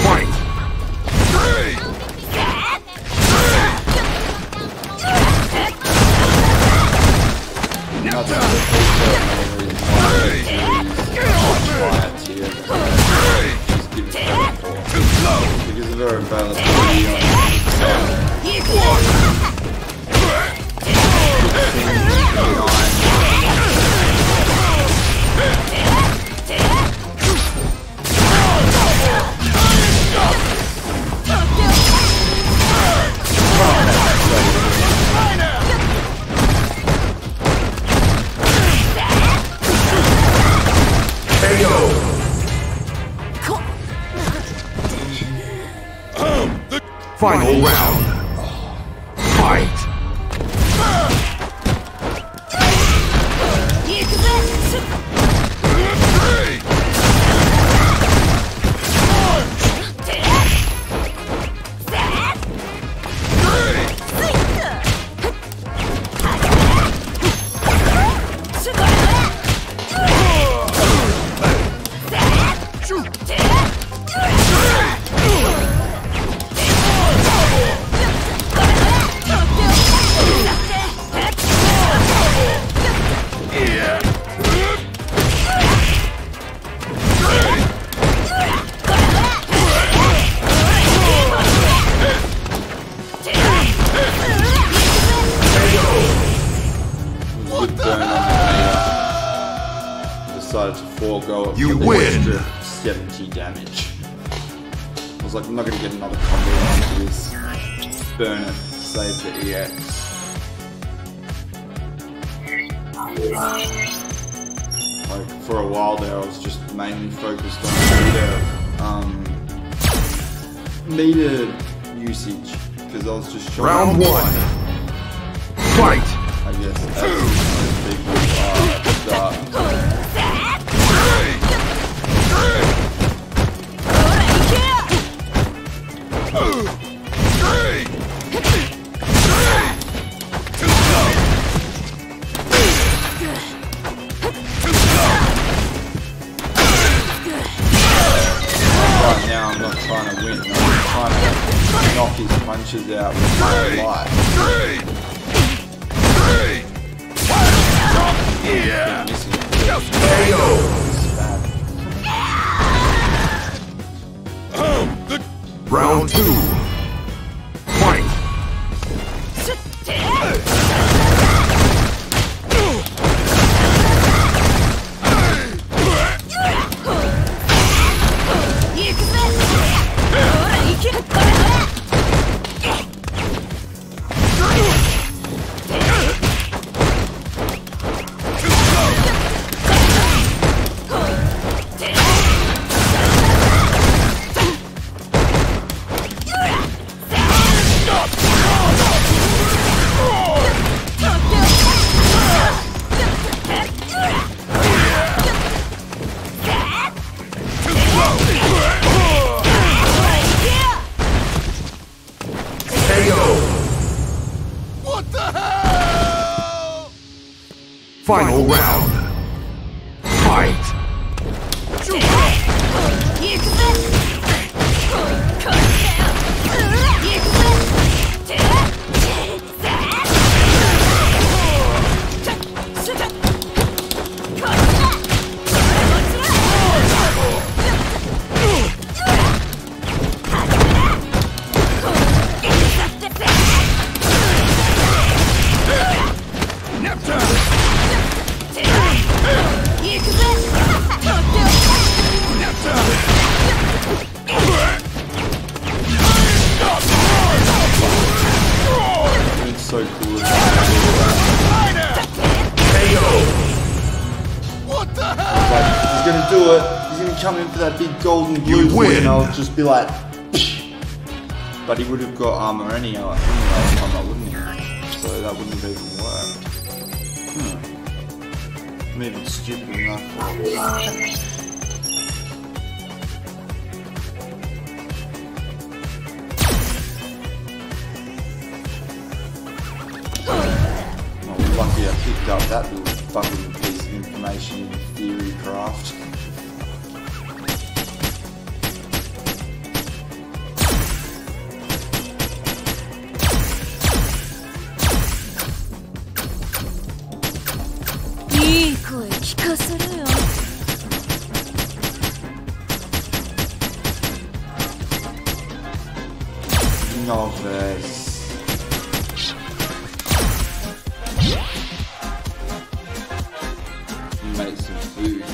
Fight. Because of their availability Final round. Fight. Decided to forego it. You for the win. extra 70 damage. I was like, I'm not gonna get another combo after this. Burn it. Save the EX. Like for a while there, I was just mainly focused on meter usage because I was just trying. Round one. Fight. I guess most people are at the start. Right now I'm not trying to win, I'm trying to knock his punches out with my life. Yeah. Round two. Fight. Final round. Fight. It's so cool. What the hell? Like, he's gonna do it. He's gonna come in for that big golden blue You thing, win. and I'll just be like, psh. But he would have got armor anyhow, wouldn't he? So that wouldn't have even worked. I'm even stupid enough. Lucky I picked up that little fucking piece of information in theory craft. Novice. Make some food.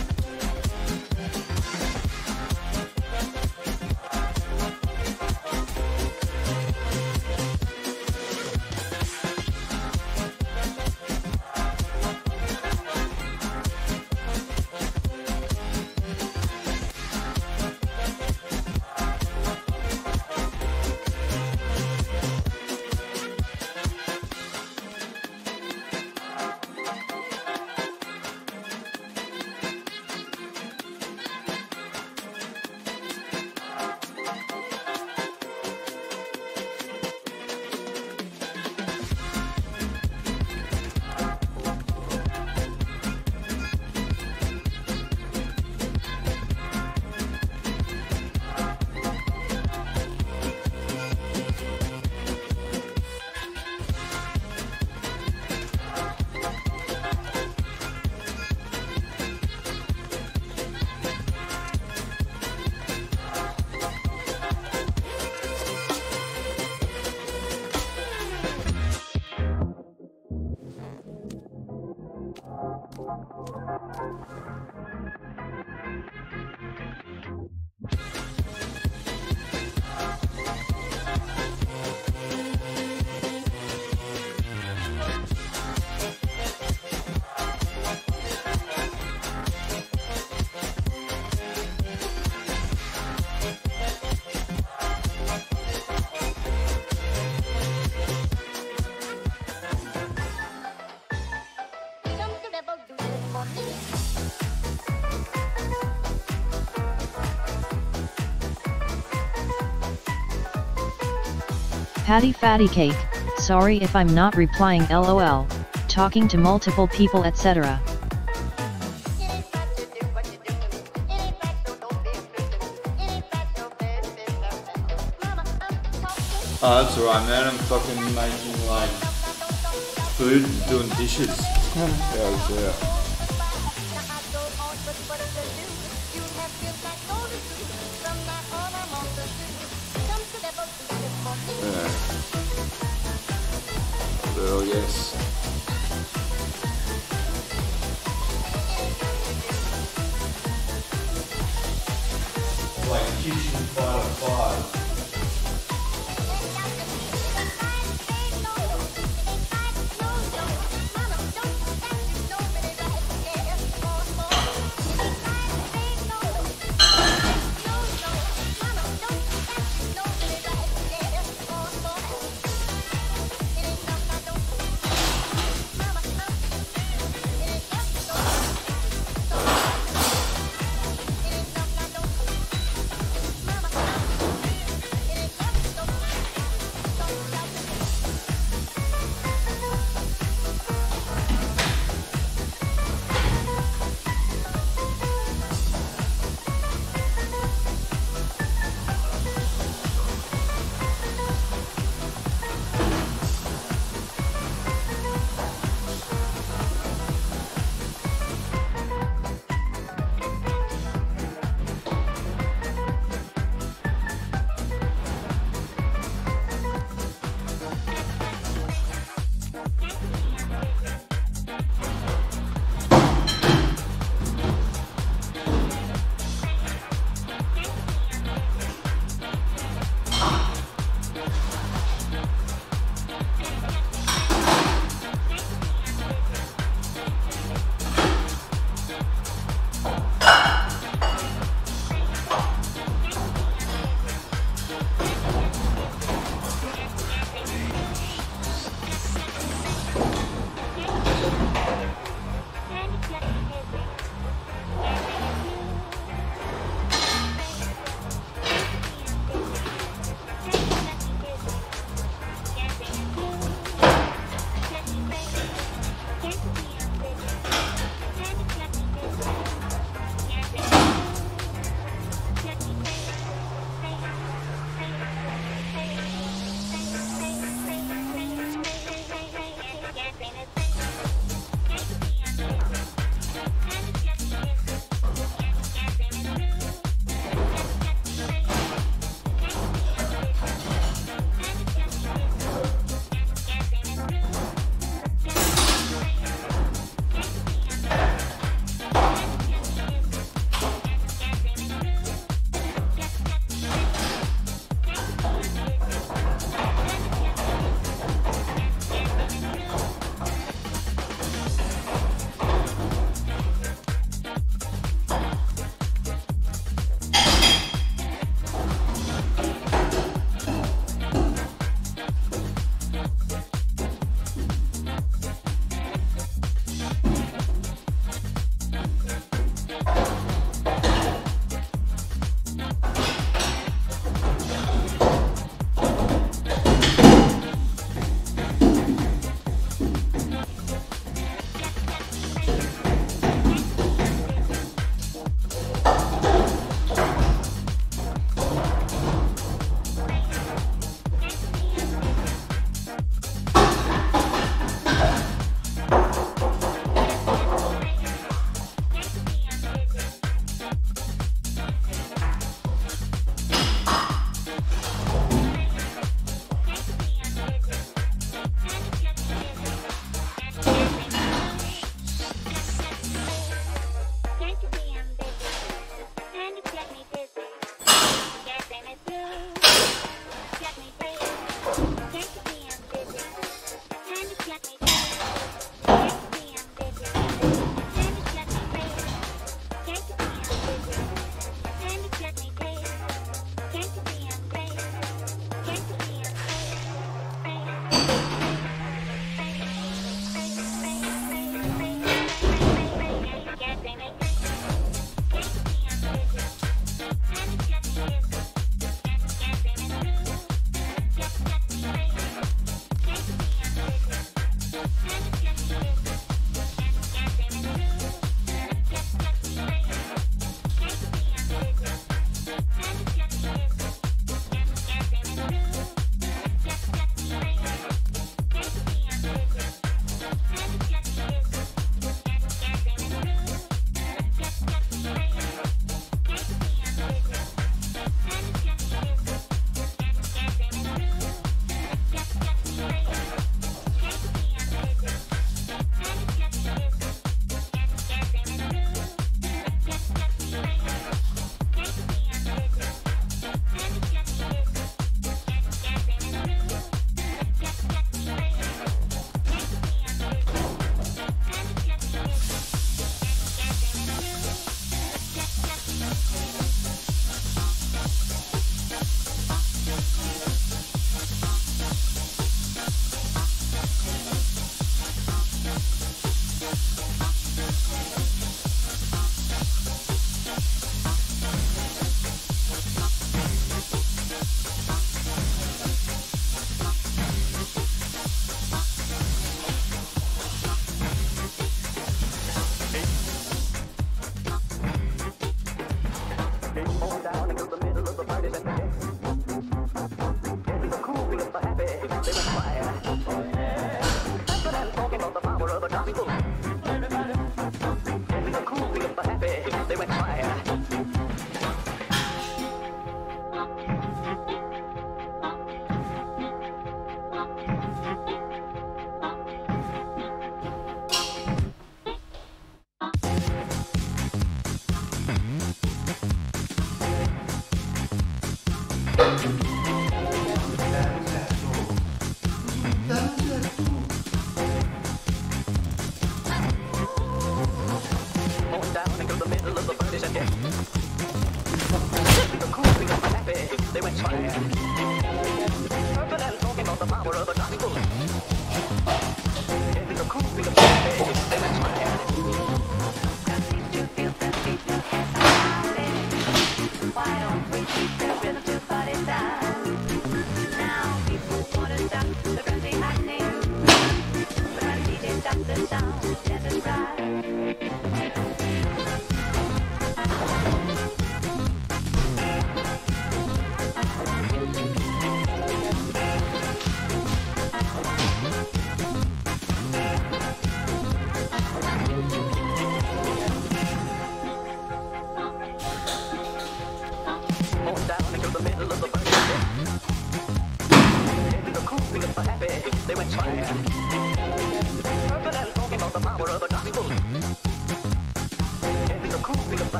Patty Fatty Cake, sorry if I'm not replying lol, talking to multiple people etc. Oh, that's alright, man. I'm fucking making like food and doing dishes. Yeah. Well, yes. Like Kitchen Fighter 5.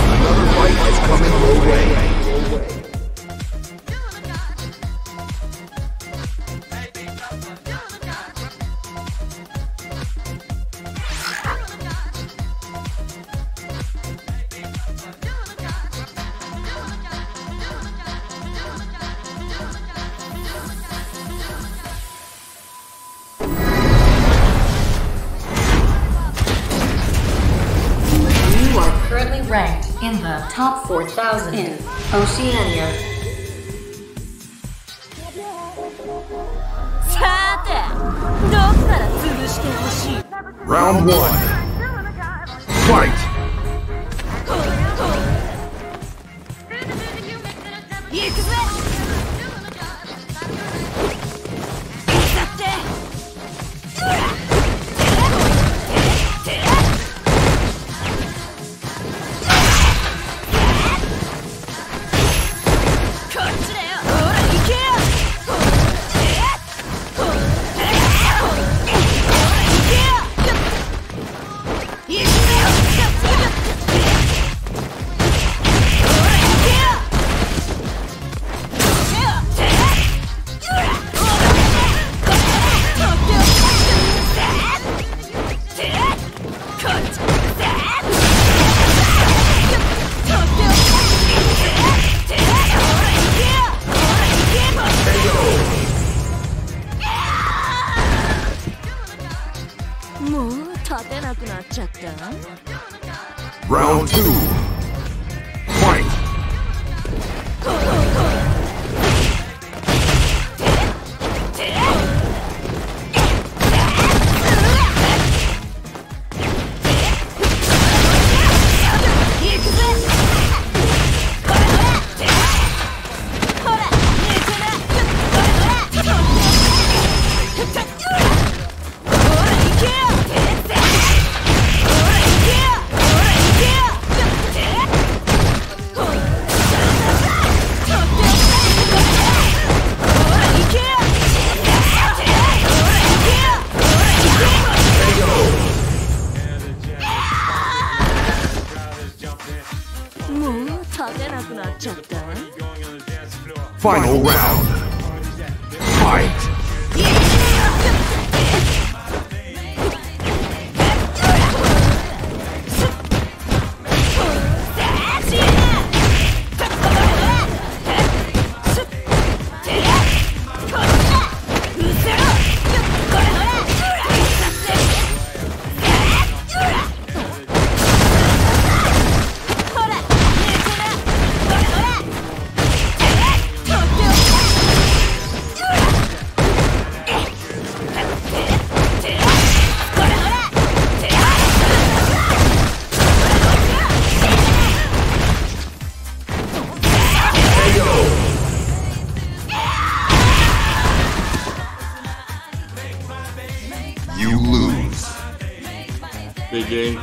Another fight is coming your way. the top 4,000 in Oceania. さて、どっから潰してほしい? Round 1. Fight! 行くぜ! もう立てなくなっちゃった。 Round 2. Fight! もう立てなくなっちゃった。 Final round. Fight! You lose. Begin.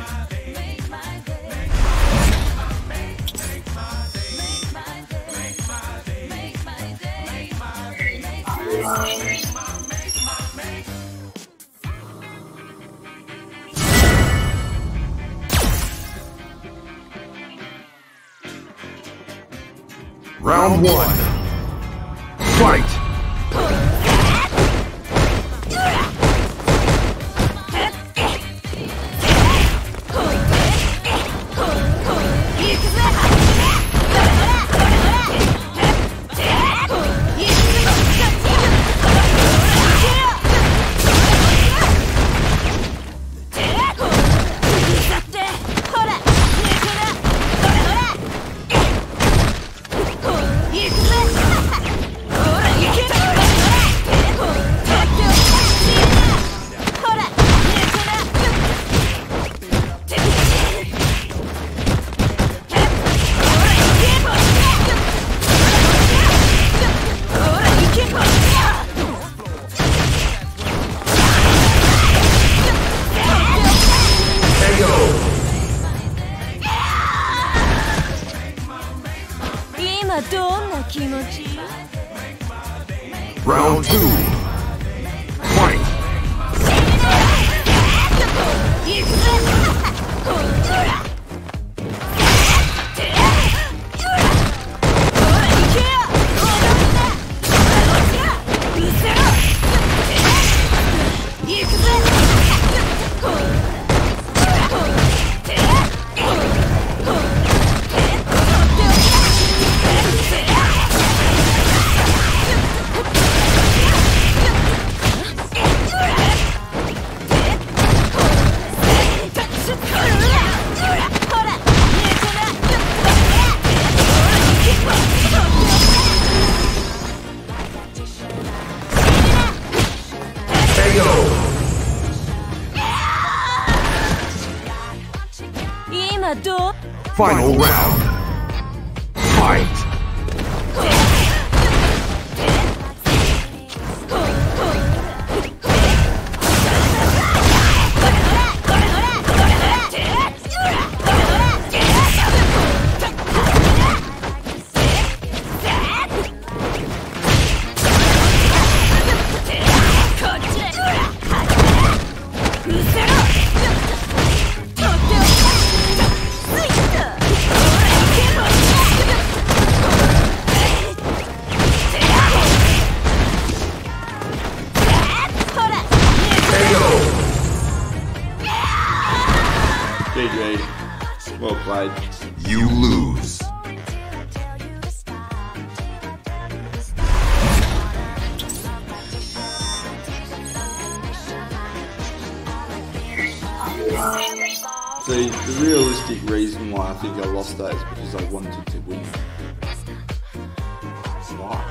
Round 1. Fight! 今どんな気持ち? Round 2. Fight! うわ Final round. Fight! GG. Well played. You lose. See, the realistic reason why I think I lost that is because I wanted to win. Why?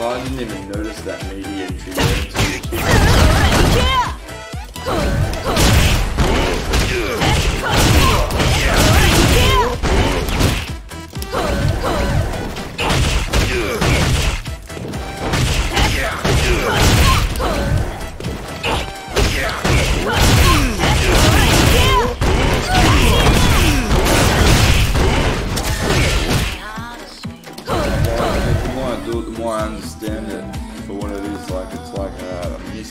I didn't even notice that media entry the more I understand it for what it is, like it's like if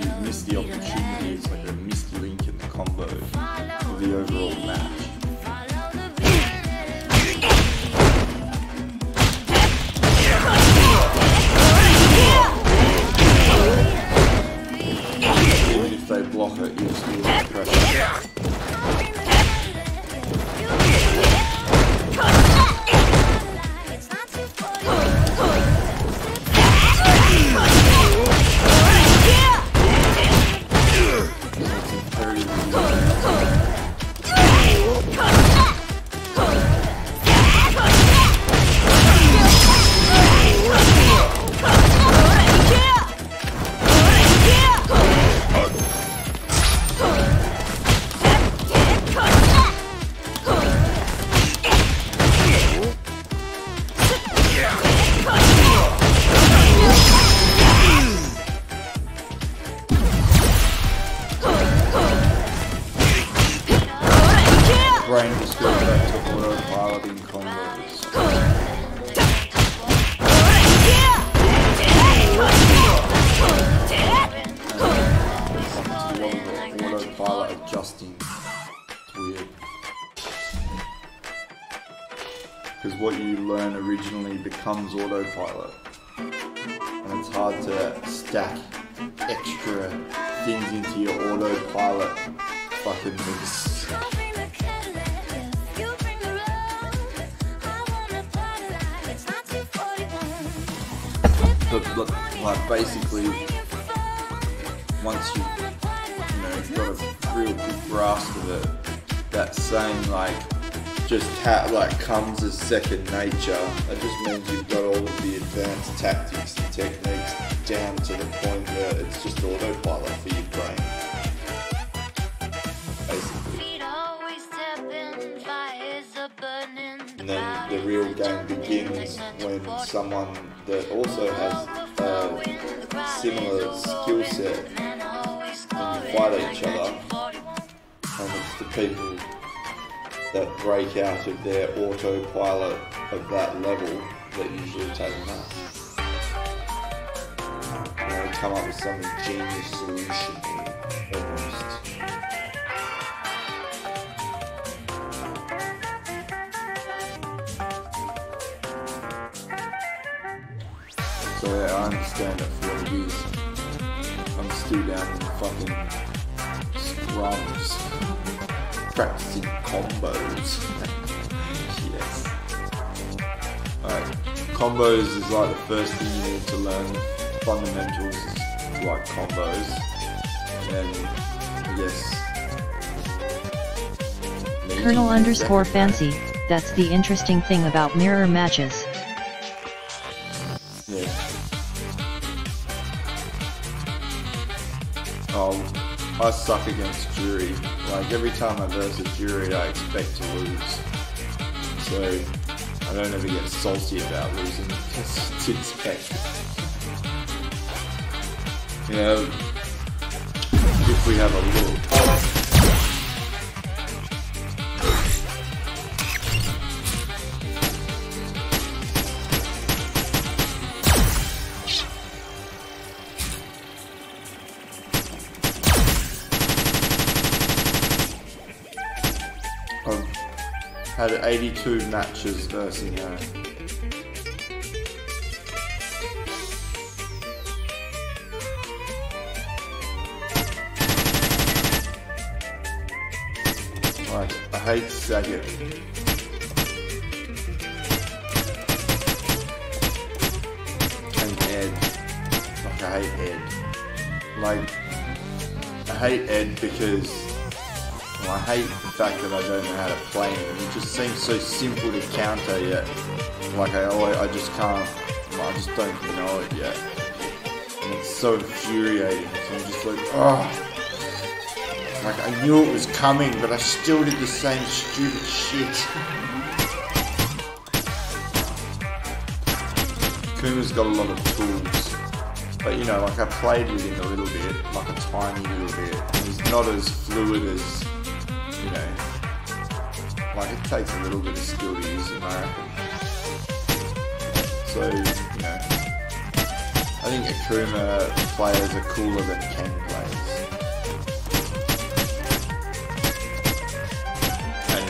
you miss the opportunity, it's like a missed link in the combo for the overall match. Even if they block it, you're still under pressure. Brain just goes back to autopilot in combos. And autopilot adjusting. It's weird. Because what you learn originally becomes autopilot. And it's hard to stack extra things into your autopilot fucking mix. But like basically, once you got a real good grasp of it, that saying like just comes as second nature. That just means you've got all of the advanced tactics and techniques down to the point where it's just autopilot for your brain. Basically. And then the real game begins when someone that also has a similar skill set and you fight each other, and it's the people that break out of their autopilot of that level that usually take them out. They come up with some ingenious solution almost. So yeah, I understand it for what it is. I'm still down in fucking scrums, practicing combos. Yes. Alright, combos is like the first thing you need to learn. Fundamentals is like combos. And yes. Colonel_Fancy, that's the interesting thing about mirror matches. Yeah. Oh, I suck against jury. Like every time I verse a jury, I expect to lose. So I don't ever get salty about losing because it's expected. You know, if we have a look. I've had 82 matches versing her. Like, I hate Saget. And Ed. Like, I hate Ed. Like, I hate Ed because I hate the fact that I don't know how to play him. It just seems so simple to counter yet. Like I just can't, I just don't know it yet. And it's so infuriating. So I'm just like, oh. Like I knew it was coming, but I still did the same stupid shit. Kuma's got a lot of tools. But you know, like I played with him a little bit, like a tiny little bit. And he's not as fluid as, you know, like it takes a little bit of skill to use him, I reckon. So, you know, I think Akuma players are cooler than Ken players. And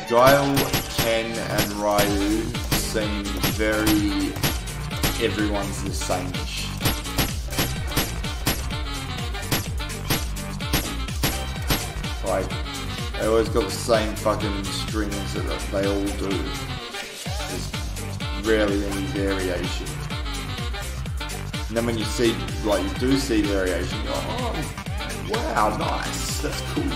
Guile, Ken and Ryu seem very, everyone's the same-ish. Like, they always got the same fucking strings that they all do. There's rarely any variation. And then when you see, like, you do see variation, you're like, oh, wow, nice, that's cool.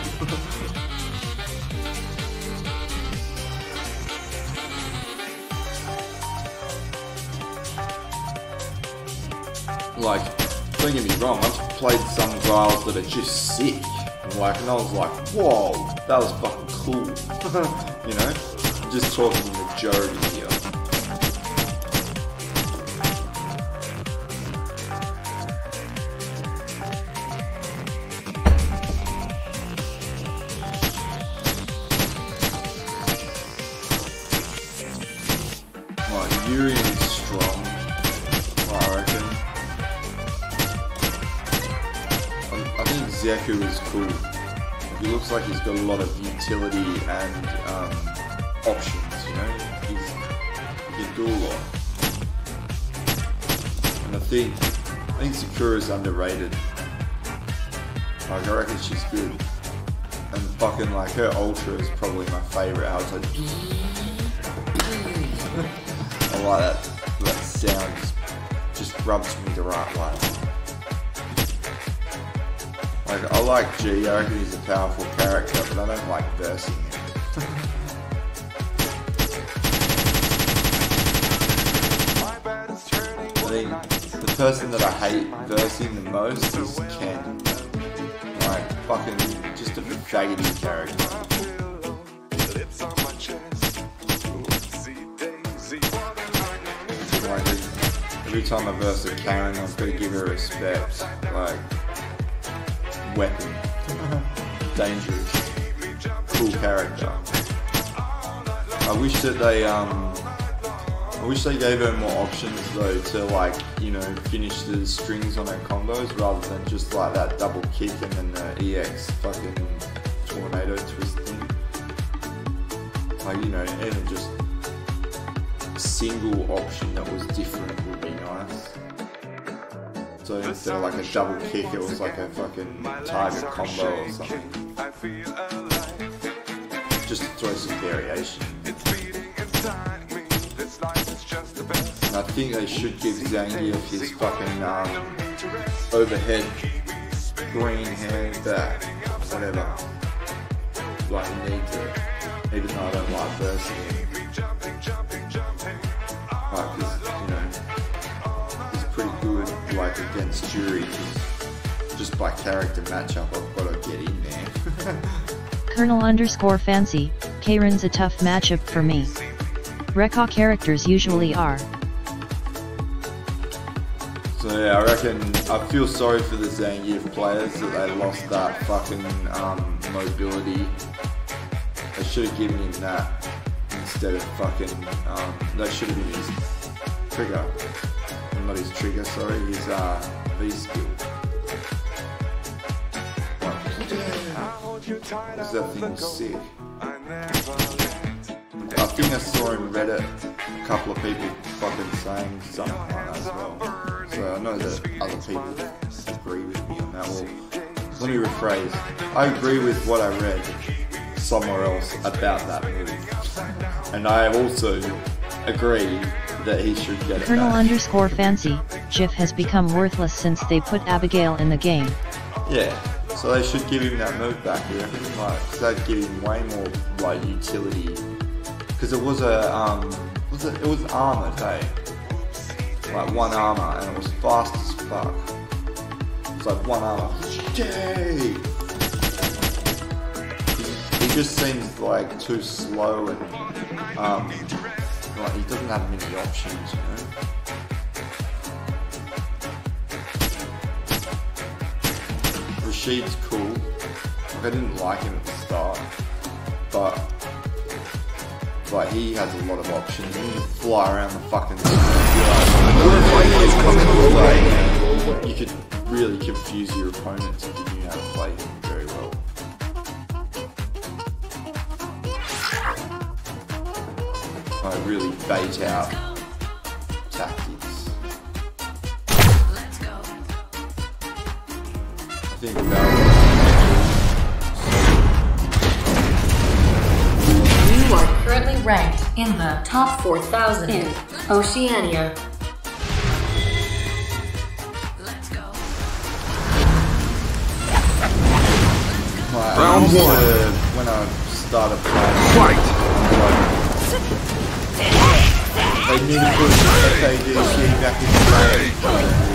Like, don't get me wrong, I've played some Guiles that are just sick. Like, and I was like, whoa, that was fucking cool. You know? Just talking the majority here. Right, Yuri is strong, I reckon. I think Zeku is cool. He looks like he's got a lot of utility and options, you know? He can do a lot. And I think Sakura's underrated. Like, I reckon she's good. And fucking like her ultra is probably my favourite. How it's like I like that sound. Just rubs me the right way. Like I like G. I reckon he's a powerful character, but I don't like versing him. I think the person that I hate versing the most is Ken. Like fucking just a faggoty character. Like every time I verse a Karen, I've got to give her respect. Like weapon, dangerous, cool character. I wish that they gave her more options though to like, you know, finish the strings on her combos rather than just like that double kick and then the EX fucking tornado twist thing. Like, you know, even just a single option that was different would be nice. So instead of like a double kick, it was like a fucking target combo or something. Just to throw some variation. And I think they should give Zangief his fucking overhead green hand back, whatever. Like he needs it, even though I don't like versing him. Like, cause, you know, he's pretty good like against Jury. Just by character matchup, I've got to get in there. Colonel_Fancy, Karen's a tough matchup for me. Rekha characters usually are. So yeah, I reckon I feel sorry for the Zangief players that they lost that fucking mobility. They should have given him that instead of fucking. They should have been his trigger, not his trigger. Sorry, his V skill. Because that thing was sick. I think I saw in Reddit a couple of people fucking saying something like that as well. So I know that other people agree with me on that. Well, let me rephrase. I agree with what I read somewhere else about that move. And I also agree that he should get it Colonel_Fancy, Jif has become worthless since they put Abigail in the game. Yeah, so they should give him that move back, you reckon? Like, cause that'd give him way more like utility. Because it was a it was armored, hey? Like one armor, and it was fast as fuck. It's like one armor. Yay! He just seems like too slow and like he doesn't have many options, you know. Rashid's cool. Like, I didn't like him at the start, but like he has a lot of options. He can fly around the fucking you could really confuse your opponents if you knew how to play him very well. Like really bait out tactics. I think You are currently ranked in the top 4,000 in Oceania. Round one. When I started playing, they need to put FADC back in the game.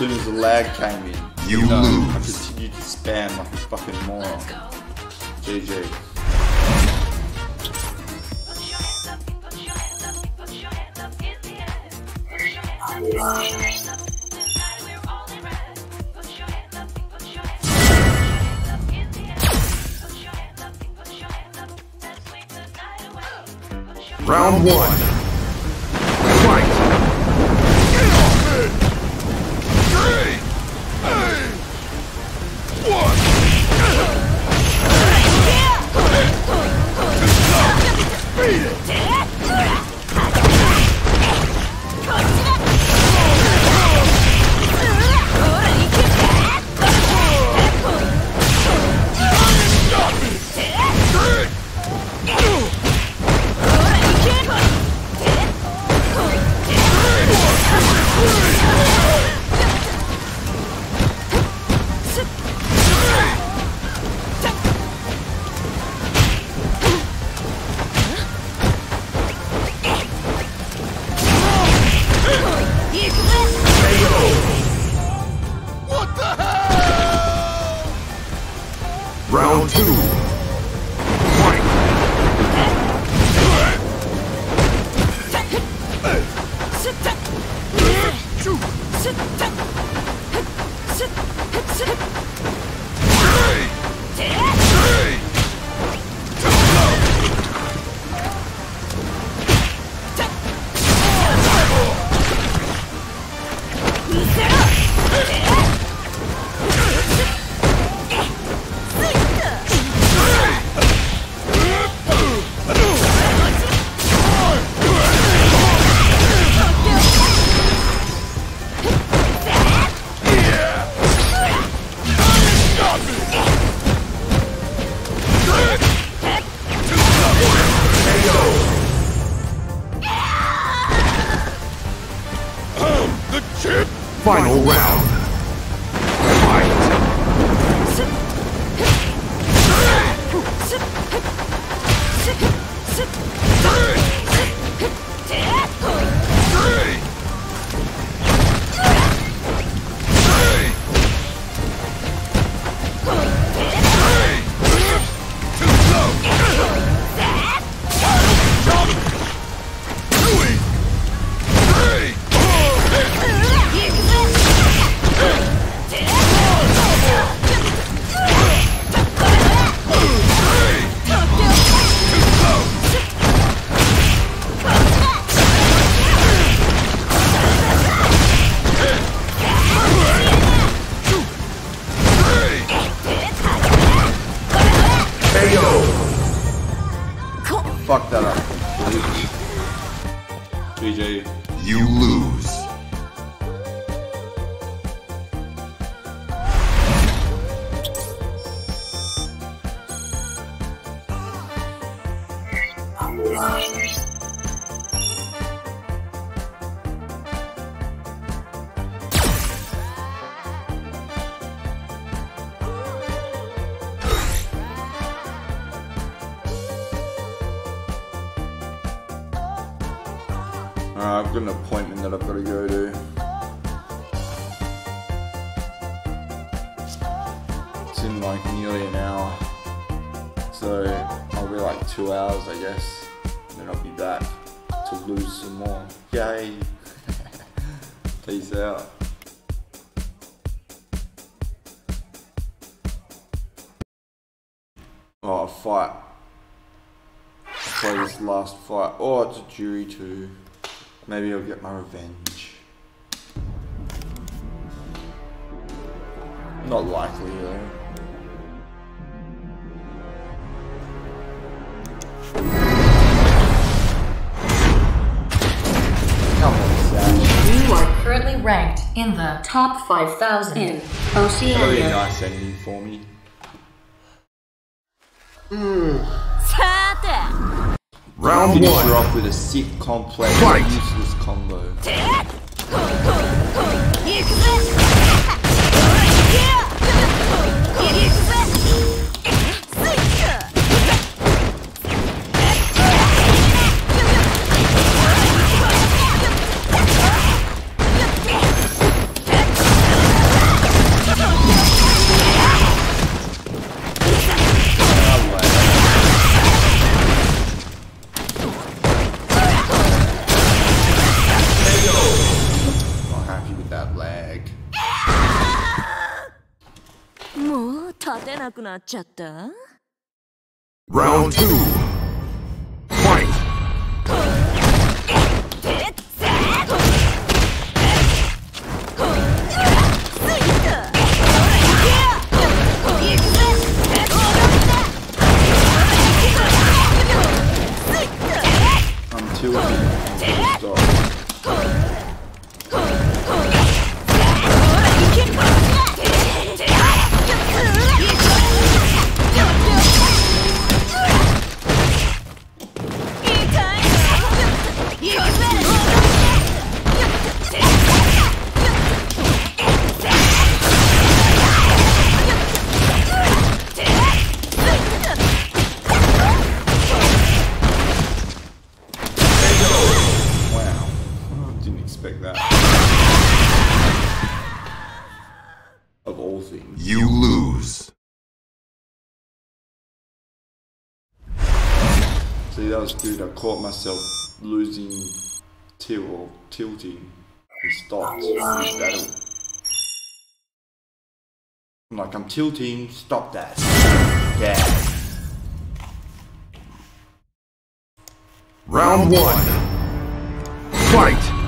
soon as the lag came in. You know, lose. I continued to spam like a fucking moron. GG. Round one. Fight! Round two. Fight! Final round. Fight! Fuck that up. GG. You lose. I've got an appointment that I've got to go to. It's in like nearly an hour. So I'll be like 2 hours, I guess. And then I'll be back to lose some more. Yay! Peace out. Oh, a fight. Play this last fight. Oh, it's a jury too. Maybe I'll get my revenge. Not likely though. Come on, Sash. You are currently ranked in the top 5,000 in Oceania. That'll be a nice ending for me. Round Finish one. her off with a sick, complex, Fight. useless combo. なくなっちゃった Round 2. Fight. Until it stops. Of all things. You lose. See, that was good. I caught myself losing or tilting and stopped mid-battle. I'm like, I'm tilting, stop that. Yeah. Round 1. Fight.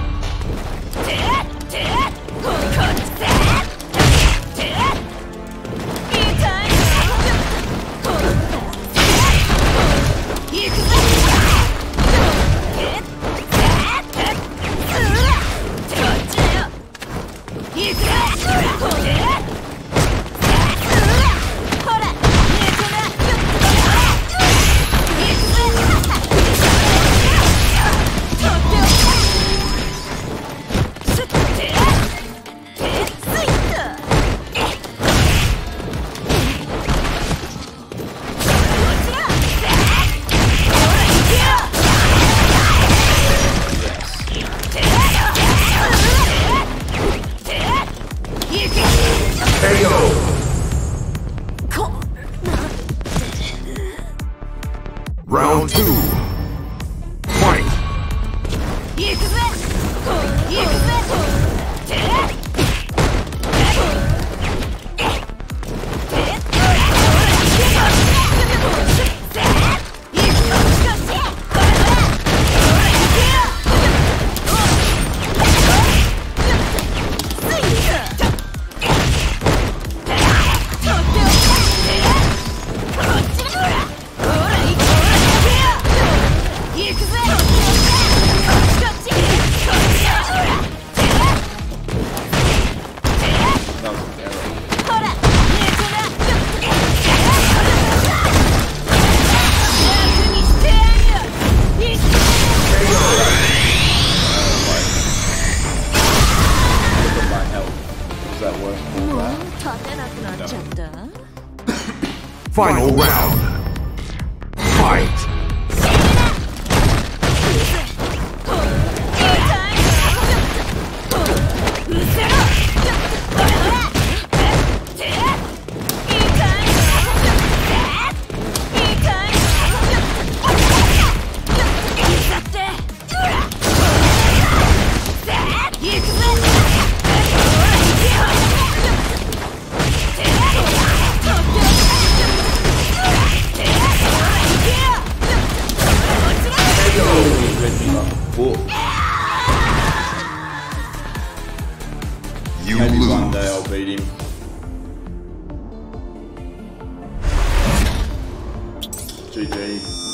Round 2. Fight. Final round. Fight. You Maybe lose. one day I'll beat him. GG.